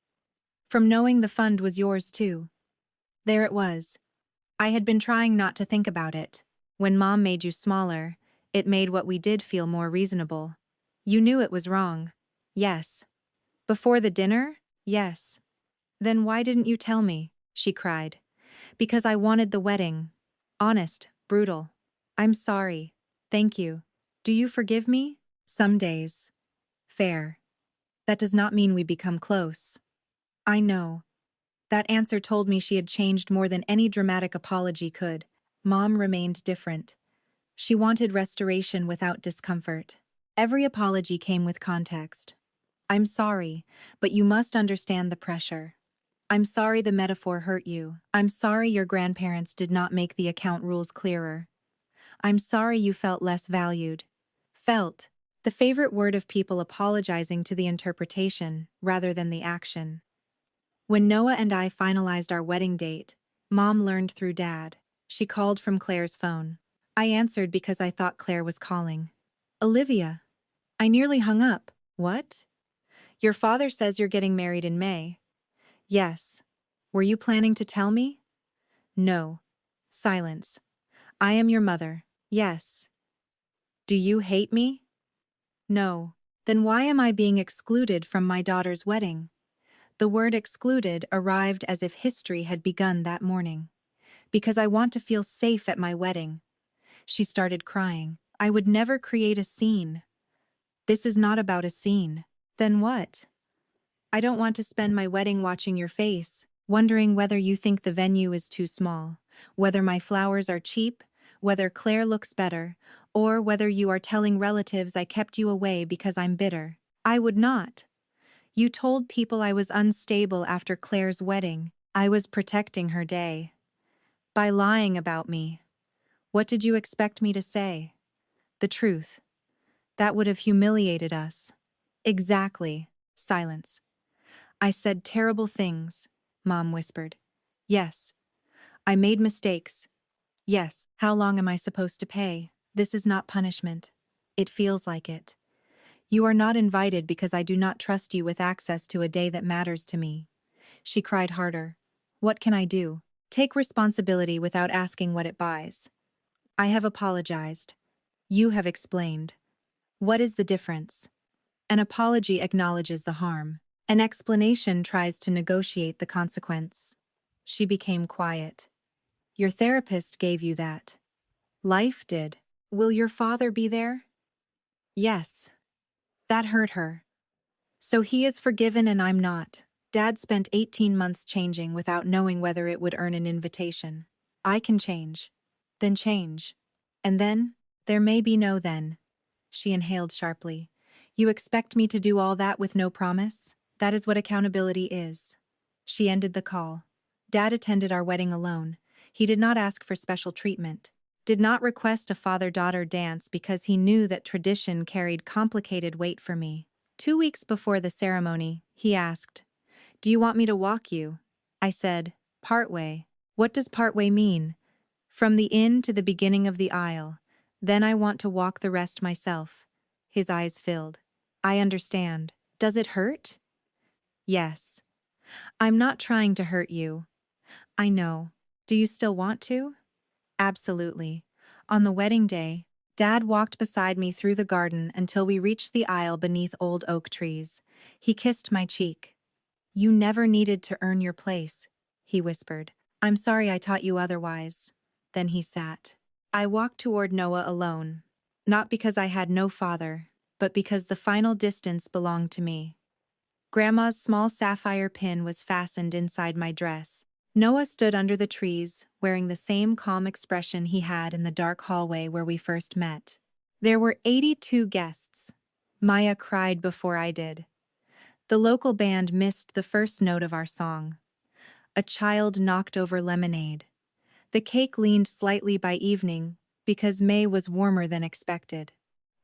From knowing the fund was yours too. There it was. I had been trying not to think about it. When Mom made you smaller, it made what we did feel more reasonable. You knew it was wrong. Yes. Before the dinner? Yes. Then why didn't you tell me? She cried. Because I wanted the wedding. Honest, brutal. I'm sorry. Thank you. Do you forgive me? Some days. Fair. That does not mean we become close. I know. That answer told me she had changed more than any dramatic apology could. Mom remained different. She wanted restoration without discomfort. Every apology came with context. "I'm sorry, but you must understand the pressure. I'm sorry the metaphor hurt you. I'm sorry your grandparents did not make the account rules clearer. I'm sorry you felt less valued." Felt, the favorite word of people apologizing to the interpretation rather than the action. When Noah and I finalized our wedding date, Mom learned through Dad. She called from Claire's phone. I answered because I thought Claire was calling. "Olivia." I nearly hung up. "What?" "Your father says you're getting married in May." "Yes." "Were you planning to tell me?" "No." Silence. "I am your mother." "Yes." "Do you hate me?" "No." "Then why am I being excluded from my daughter's wedding?" The word excluded arrived as if history had begun that morning. "Because I want to feel safe at my wedding." She started crying. "I would never create a scene." "This is not about a scene." "Then what?" "I don't want to spend my wedding watching your face, wondering whether you think the venue is too small, whether my flowers are cheap, whether Claire looks better, or whether you are telling relatives I kept you away because I'm bitter. I would not. You told people I was unstable after Claire's wedding. I was protecting her day. By lying about me. What did you expect me to say? The truth. That would have humiliated us." "Exactly." Silence. "I said terrible things," Mom whispered. "Yes. I made mistakes. Yes. How long am I supposed to pay? This is not punishment. It feels like it. You are not invited because I do not trust you with access to a day that matters to me." She cried harder. "What can I do? Take responsibility without asking what it buys." "I have apologized. You have explained. What is the difference?" An apology acknowledges the harm. An explanation tries to negotiate the consequence. She became quiet. "Your therapist gave you that." "Life did." Will your father be there? Yes. That hurt her. So he is forgiven and I'm not. Dad spent 18 months changing without knowing whether it would earn an invitation. I can change. Then change. And then? There may be no then. She inhaled sharply. You expect me to do all that with no promise? That is what accountability is. She ended the call. Dad attended our wedding alone. He did not ask for special treatment. Did not request a father-daughter dance because he knew that tradition carried complicated weight for me. 2 weeks before the ceremony, he asked, "Do you want me to walk you?" I said, "Partway." "What does partway mean?" "From the inn to the beginning of the aisle. Then I want to walk the rest myself." His eyes filled. "I understand. Does it hurt?" "Yes." "I'm not trying to hurt you." "I know. Do you still want to?" "Absolutely." On the wedding day, Dad walked beside me through the garden until we reached the aisle beneath old oak trees. He kissed my cheek. "You never needed to earn your place," he whispered. "I'm sorry I taught you otherwise." Then he sat. I walked toward Noah alone. Not because I had no father, but because the final distance belonged to me. Grandma's small sapphire pin was fastened inside my dress. Noah stood under the trees, wearing the same calm expression he had in the dark hallway where we first met. There were 82 guests. Maya cried before I did. The local band missed the first note of our song. A child knocked over lemonade. The cake leaned slightly by evening because May was warmer than expected.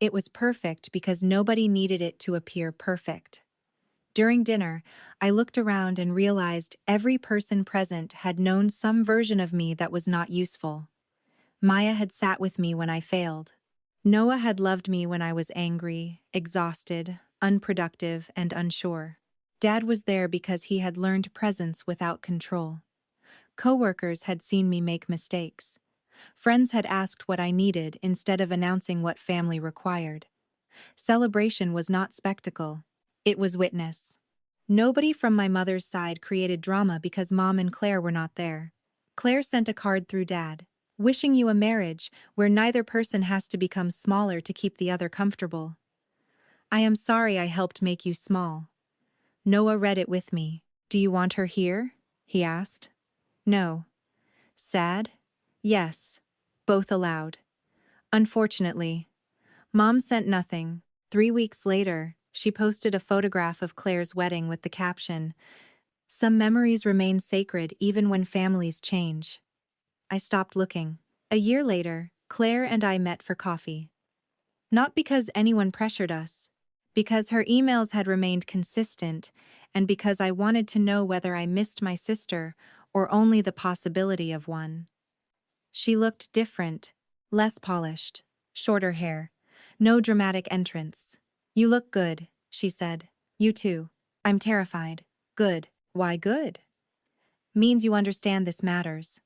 It was perfect because nobody needed it to appear perfect. During dinner, I looked around and realized every person present had known some version of me that was not useful. Maya had sat with me when I failed. Noah had loved me when I was angry, exhausted, unproductive, and unsure. Dad was there because he had learned presence without control. Coworkers had seen me make mistakes. Friends had asked what I needed instead of announcing what family required. Celebration was not spectacle. It was witness. Nobody from my mother's side created drama because Mom and Claire were not there. Claire sent a card through Dad, wishing you a marriage where neither person has to become smaller to keep the other comfortable. I am sorry I helped make you small. Noah read it with me. Do you want her here? He asked. No. Sad? Yes. Both aloud. Unfortunately. Mom sent nothing. 3 weeks later, she posted a photograph of Claire's wedding with the caption, "Some memories remain sacred even when families change." I stopped looking. A year later, Claire and I met for coffee. Not because anyone pressured us, because her emails had remained consistent, and because I wanted to know whether I missed my sister or only the possibility of one. She looked different, less polished, shorter hair, no dramatic entrance. "You look good," she said. "You too." "I'm terrified." "Good." "Why good?" "Means you understand this matters."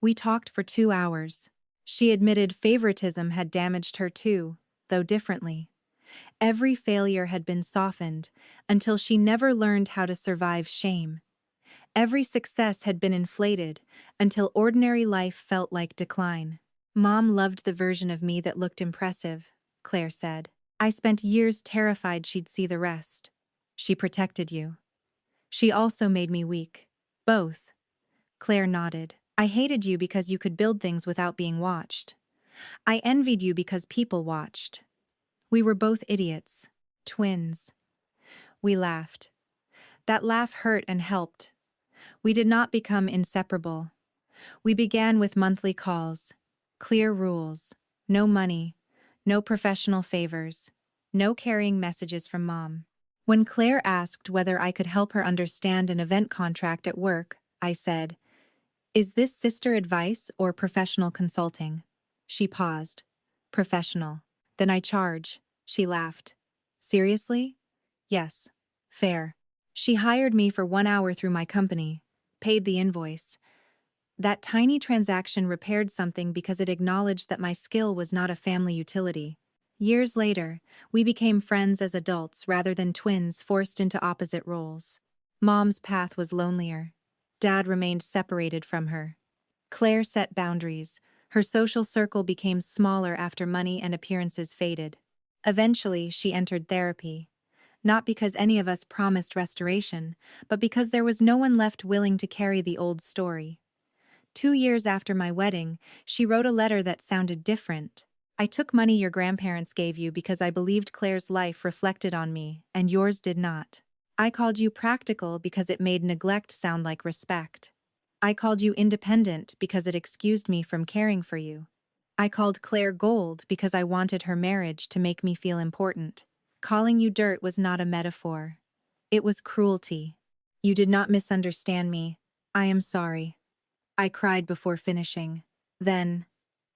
We talked for 2 hours. She admitted favoritism had damaged her too, though differently. Every failure had been softened until she never learned how to survive shame. Every success had been inflated until ordinary life felt like decline. Mom loved the version of me that looked impressive, Claire said. I spent years terrified she'd see the rest. She protected you. She also made me weak. Both. Claire nodded. I hated you because you could build things without being watched. I envied you because people watched. We were both idiots. Twins. We laughed. That laugh hurt and helped. We did not become inseparable. We began with monthly calls. Clear rules. No money. No professional favors. No carrying messages from Mom. When Claire asked whether I could help her understand an event contract at work, I said, "Is this sister advice or professional consulting?" She paused. "Professional." "Then I charge." She laughed. "Seriously?" "Yes. Fair." She hired me for 1 hour through my company, paid the invoice. That tiny transaction repaired something because it acknowledged that my skill was not a family utility. Years later, we became friends as adults rather than twins forced into opposite roles. Mom's path was lonelier. Dad remained separated from her. Claire set boundaries, Her social circle became smaller after money and appearances faded. Eventually, she entered therapy. Not because any of us promised restoration, but because there was no one left willing to carry the old story. 2 years after my wedding, she wrote a letter that sounded different. I took money your grandparents gave you because I believed Claire's life reflected on me, and yours did not. I called you practical because it made neglect sound like respect. I called you independent because it excused me from caring for you. I called Claire gold because I wanted her marriage to make me feel important. Calling you dirt was not a metaphor. It was cruelty. You did not misunderstand me. I am sorry. I cried before finishing. Then,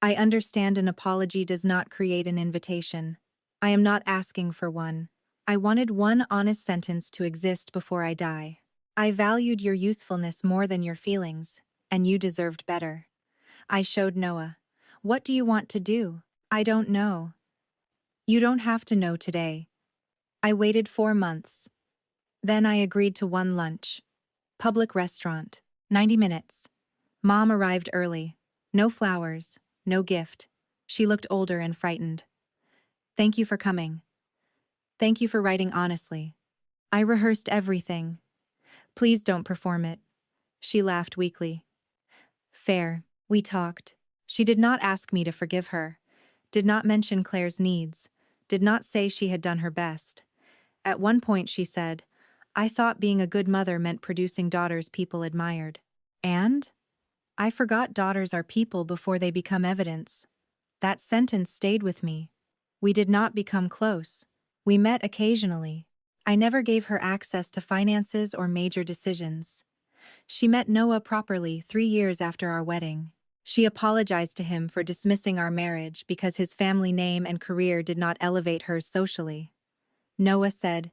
I understand an apology does not create an invitation. I am not asking for one. I wanted one honest sentence to exist before I die. I valued your usefulness more than your feelings, and you deserved better. I showed Noah. What do you want to do? I don't know. You don't have to know today. I waited 4 months. Then I agreed to one lunch. Public restaurant. 90 minutes. Mom arrived early. No flowers, no gift. She looked older and frightened. Thank you for coming. Thank you for writing honestly. I rehearsed everything. Please don't perform it. She laughed weakly. Fair. We talked. She did not ask me to forgive her. Did not mention Claire's needs. Did not say she had done her best. At one point she said, I thought being a good mother meant producing daughters people admired. And? I forgot daughters are people before they become evidence. That sentence stayed with me. We did not become close. We met occasionally. I never gave her access to finances or major decisions. She met Noah properly 3 years after our wedding. She apologized to him for dismissing our marriage because his family name and career did not elevate hers socially. Noah said,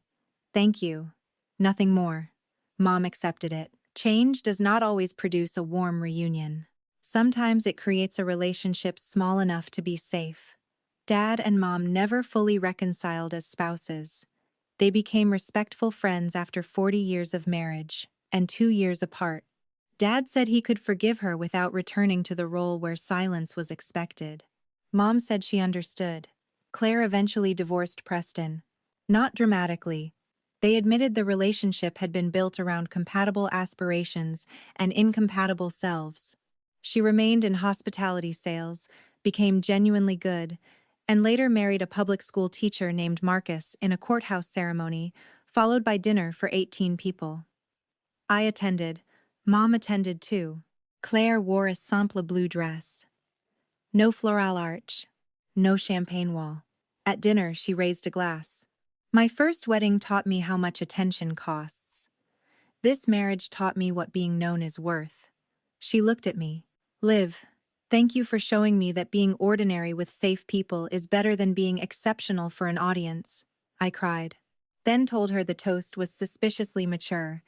Thank you. Nothing more. Mom accepted it. Change does not always produce a warm reunion. Sometimes it creates a relationship small enough to be safe. Dad and Mom never fully reconciled as spouses. They became respectful friends after 40 years of marriage, and 2 years apart. Dad said he could forgive her without returning to the role where silence was expected. Mom said she understood. Claire eventually divorced Preston. Not dramatically. They admitted the relationship had been built around compatible aspirations and incompatible selves. She remained in hospitality sales, became genuinely good, and later married a public school teacher named Marcus in a courthouse ceremony, followed by dinner for 18 people. I attended. Mom attended too. Claire wore a simple blue dress. No floral arch. No champagne wall. At dinner, she raised a glass. My first wedding taught me how much attention costs. This marriage taught me what being known is worth. She looked at me. Liv, thank you for showing me that being ordinary with safe people is better than being exceptional for an audience. I cried. Then told her the toast was suspiciously mature.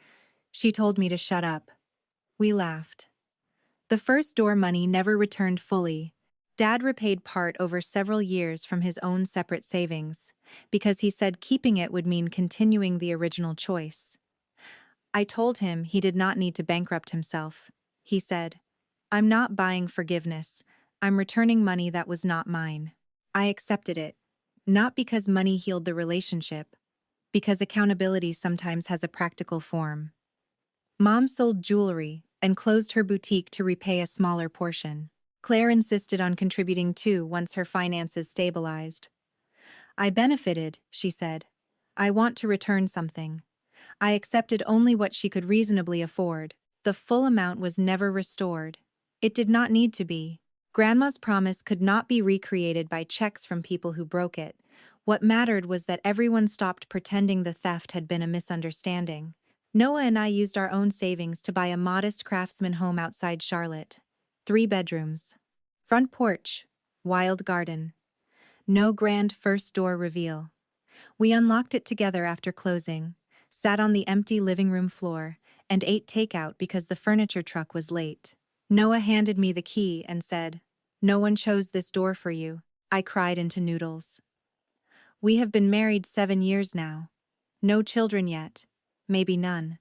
She told me to shut up. We laughed. The first door money never returned fully. Dad repaid part over several years from his own separate savings, because he said keeping it would mean continuing the original choice. I told him he did not need to bankrupt himself. He said, I'm not buying forgiveness. I'm returning money that was not mine. I accepted it, not because money healed the relationship, because accountability sometimes has a practical form. Mom sold jewelry and closed her boutique to repay a smaller portion. Claire insisted on contributing too once her finances stabilized. I benefited, she said. I want to return something. I accepted only what she could reasonably afford. The full amount was never restored. It did not need to be. Grandma's promise could not be recreated by checks from people who broke it. What mattered was that everyone stopped pretending the theft had been a misunderstanding. Noah and I used our own savings to buy a modest craftsman home outside Charlotte. 3 bedrooms. Front porch. Wild garden. No grand first door reveal. We unlocked it together after closing, sat on the empty living room floor, and ate takeout because the furniture truck was late. Noah handed me the key and said, No one chose this door for you. I cried into noodles. We have been married 7 years now. No children yet. Maybe none.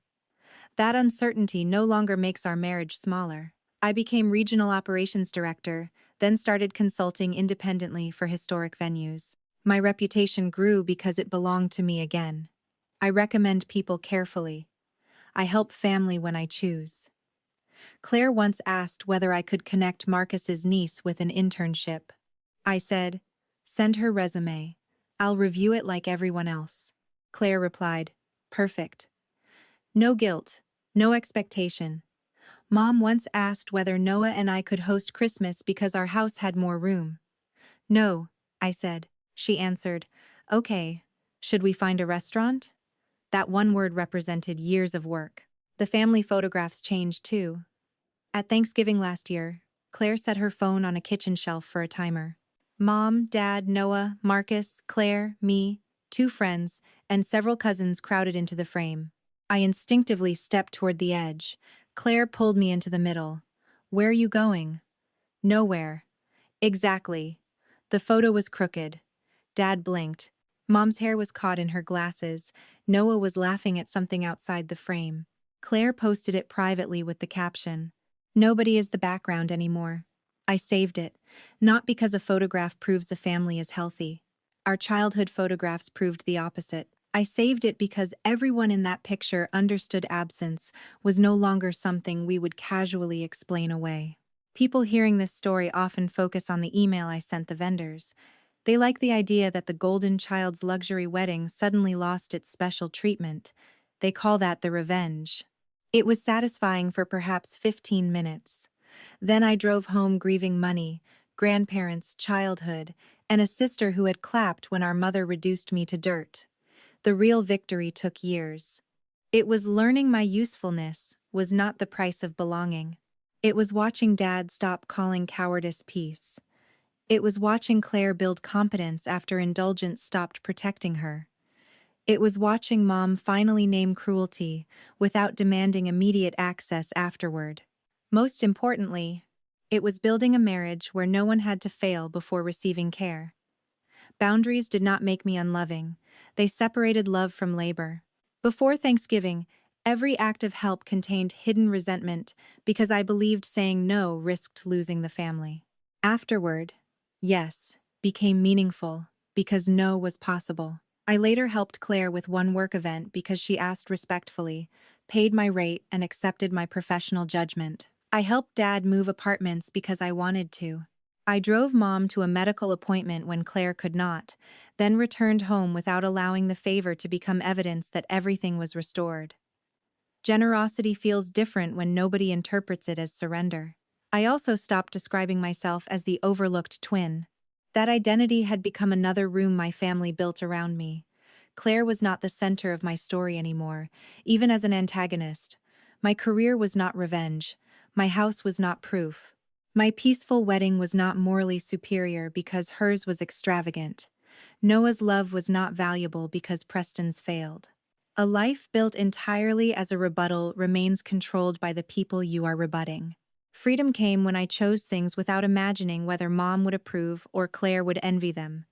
That uncertainty no longer makes our marriage smaller. I became regional operations director, then started consulting independently for historic venues. My reputation grew because it belonged to me again. I recommend people carefully. I help family when I choose. Claire once asked whether I could connect Marcus's niece with an internship. I said, "Send her resume. I'll review it like everyone else." Claire replied, "Perfect. No guilt, no expectation." Mom once asked whether Noah and I could host Christmas because our house had more room. "No," I said. She answered, "Okay. Should we find a restaurant?" That one word represented years of work. The family photographs changed too. At Thanksgiving last year, Claire set her phone on a kitchen shelf for a timer. Mom, Dad, Noah, Marcus, Claire, me, 2 friends, and several cousins crowded into the frame. I instinctively stepped toward the edge. Claire pulled me into the middle. "Where are you going?" "Nowhere." Exactly. The photo was crooked. Dad blinked. Mom's hair was caught in her glasses. Noah was laughing at something outside the frame. Claire posted it privately with the caption, "Nobody is the background anymore." I saved it, not because a photograph proves a family is healthy. Our childhood photographs proved the opposite. I saved it because everyone in that picture understood absence was no longer something we would casually explain away. People hearing this story often focus on the email I sent the vendors. They like the idea that the golden child's luxury wedding suddenly lost its special treatment. They call that the revenge. It was satisfying for perhaps 15 minutes. Then I drove home grieving money, grandparents, childhood, and a sister who had clapped when our mother reduced me to dirt. The real victory took years. It was learning my usefulness was not the price of belonging. It was watching Dad stop calling cowardice peace. It was watching Claire build competence after indulgence stopped protecting her. It was watching Mom finally name cruelty without demanding immediate access afterward. Most importantly, it was building a marriage where no one had to fail before receiving care. Boundaries did not make me unloving. They separated love from labor. Before Thanksgiving, every act of help contained hidden resentment because I believed saying no risked losing the family. Afterward, yes, became meaningful because no was possible. I later helped Claire with one work event because she asked respectfully, paid my rate, and accepted my professional judgment. I helped Dad move apartments because I wanted to. I drove Mom to a medical appointment when Claire could not, then returned home without allowing the favor to become evidence that everything was restored. Generosity feels different when nobody interprets it as surrender. I also stopped describing myself as the overlooked twin. That identity had become another room my family built around me. Claire was not the center of my story anymore, even as an antagonist. My career was not revenge. My house was not proof. My peaceful wedding was not morally superior because hers was extravagant. Noah's love was not valuable because Preston's failed. A life built entirely as a rebuttal remains controlled by the people you are rebutting. Freedom came when I chose things without imagining whether Mom would approve or Claire would envy them.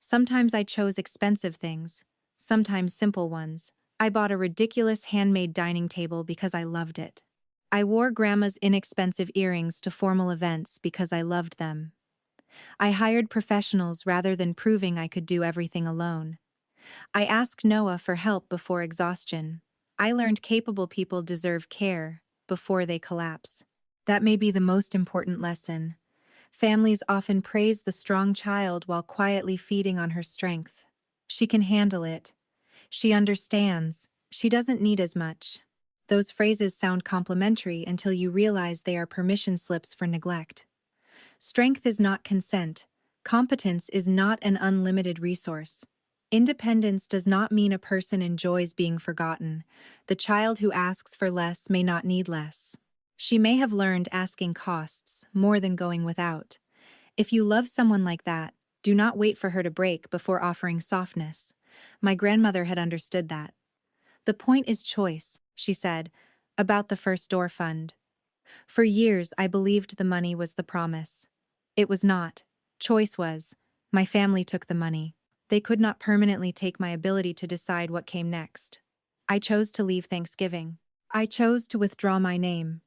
Sometimes I chose expensive things, sometimes simple ones. I bought a ridiculous handmade dining table because I loved it. I wore Grandma's inexpensive earrings to formal events because I loved them. I hired professionals rather than proving I could do everything alone. I asked Noah for help before exhaustion. I learned capable people deserve care before they collapse. That may be the most important lesson. Families often praise the strong child while quietly feeding on her strength. She can handle it. She understands. She doesn't need as much. Those phrases sound complimentary until you realize they are permission slips for neglect. Strength is not consent. Competence is not an unlimited resource. Independence does not mean a person enjoys being forgotten. The child who asks for less may not need less. She may have learned asking costs more than going without. If you love someone like that, do not wait for her to break before offering softness. My grandmother had understood that. "The point is choice," she said, about the first door fund. For years, I believed the money was the promise. It was not. Choice was. My family took the money. They could not permanently take my ability to decide what came next. I chose to leave Thanksgiving. I chose to withdraw my name.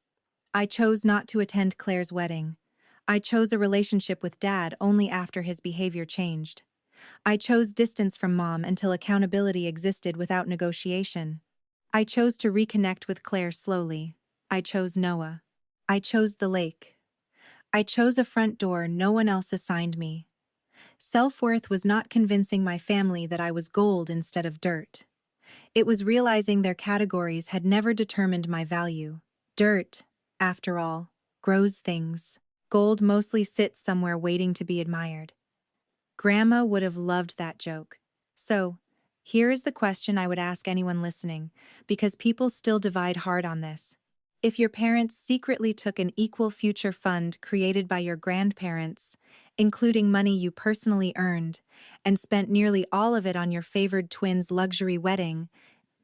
I chose not to attend Claire's wedding. I chose a relationship with Dad only after his behavior changed. I chose distance from Mom until accountability existed without negotiation. I chose to reconnect with Claire slowly. I chose Noah. I chose the lake. I chose a front door no one else assigned me. Self-worth was not convincing my family that I was gold instead of dirt. It was realizing their categories had never determined my value. Dirt, after all, grows things. Gold mostly sits somewhere waiting to be admired. Grandma would have loved that joke. So, here is the question I would ask anyone listening, because people still divide hard on this. If your parents secretly took an equal future fund created by your grandparents, including money you personally earned, and spent nearly all of it on your favored twin's luxury wedding,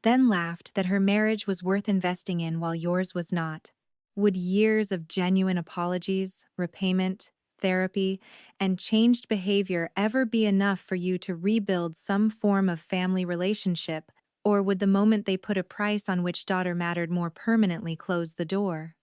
then laughed that her marriage was worth investing in while yours was not, would years of genuine apologies, repayment, therapy, and changed behavior ever be enough for you to rebuild some form of family relationship, or would the moment they put a price on which daughter mattered more permanently close the door?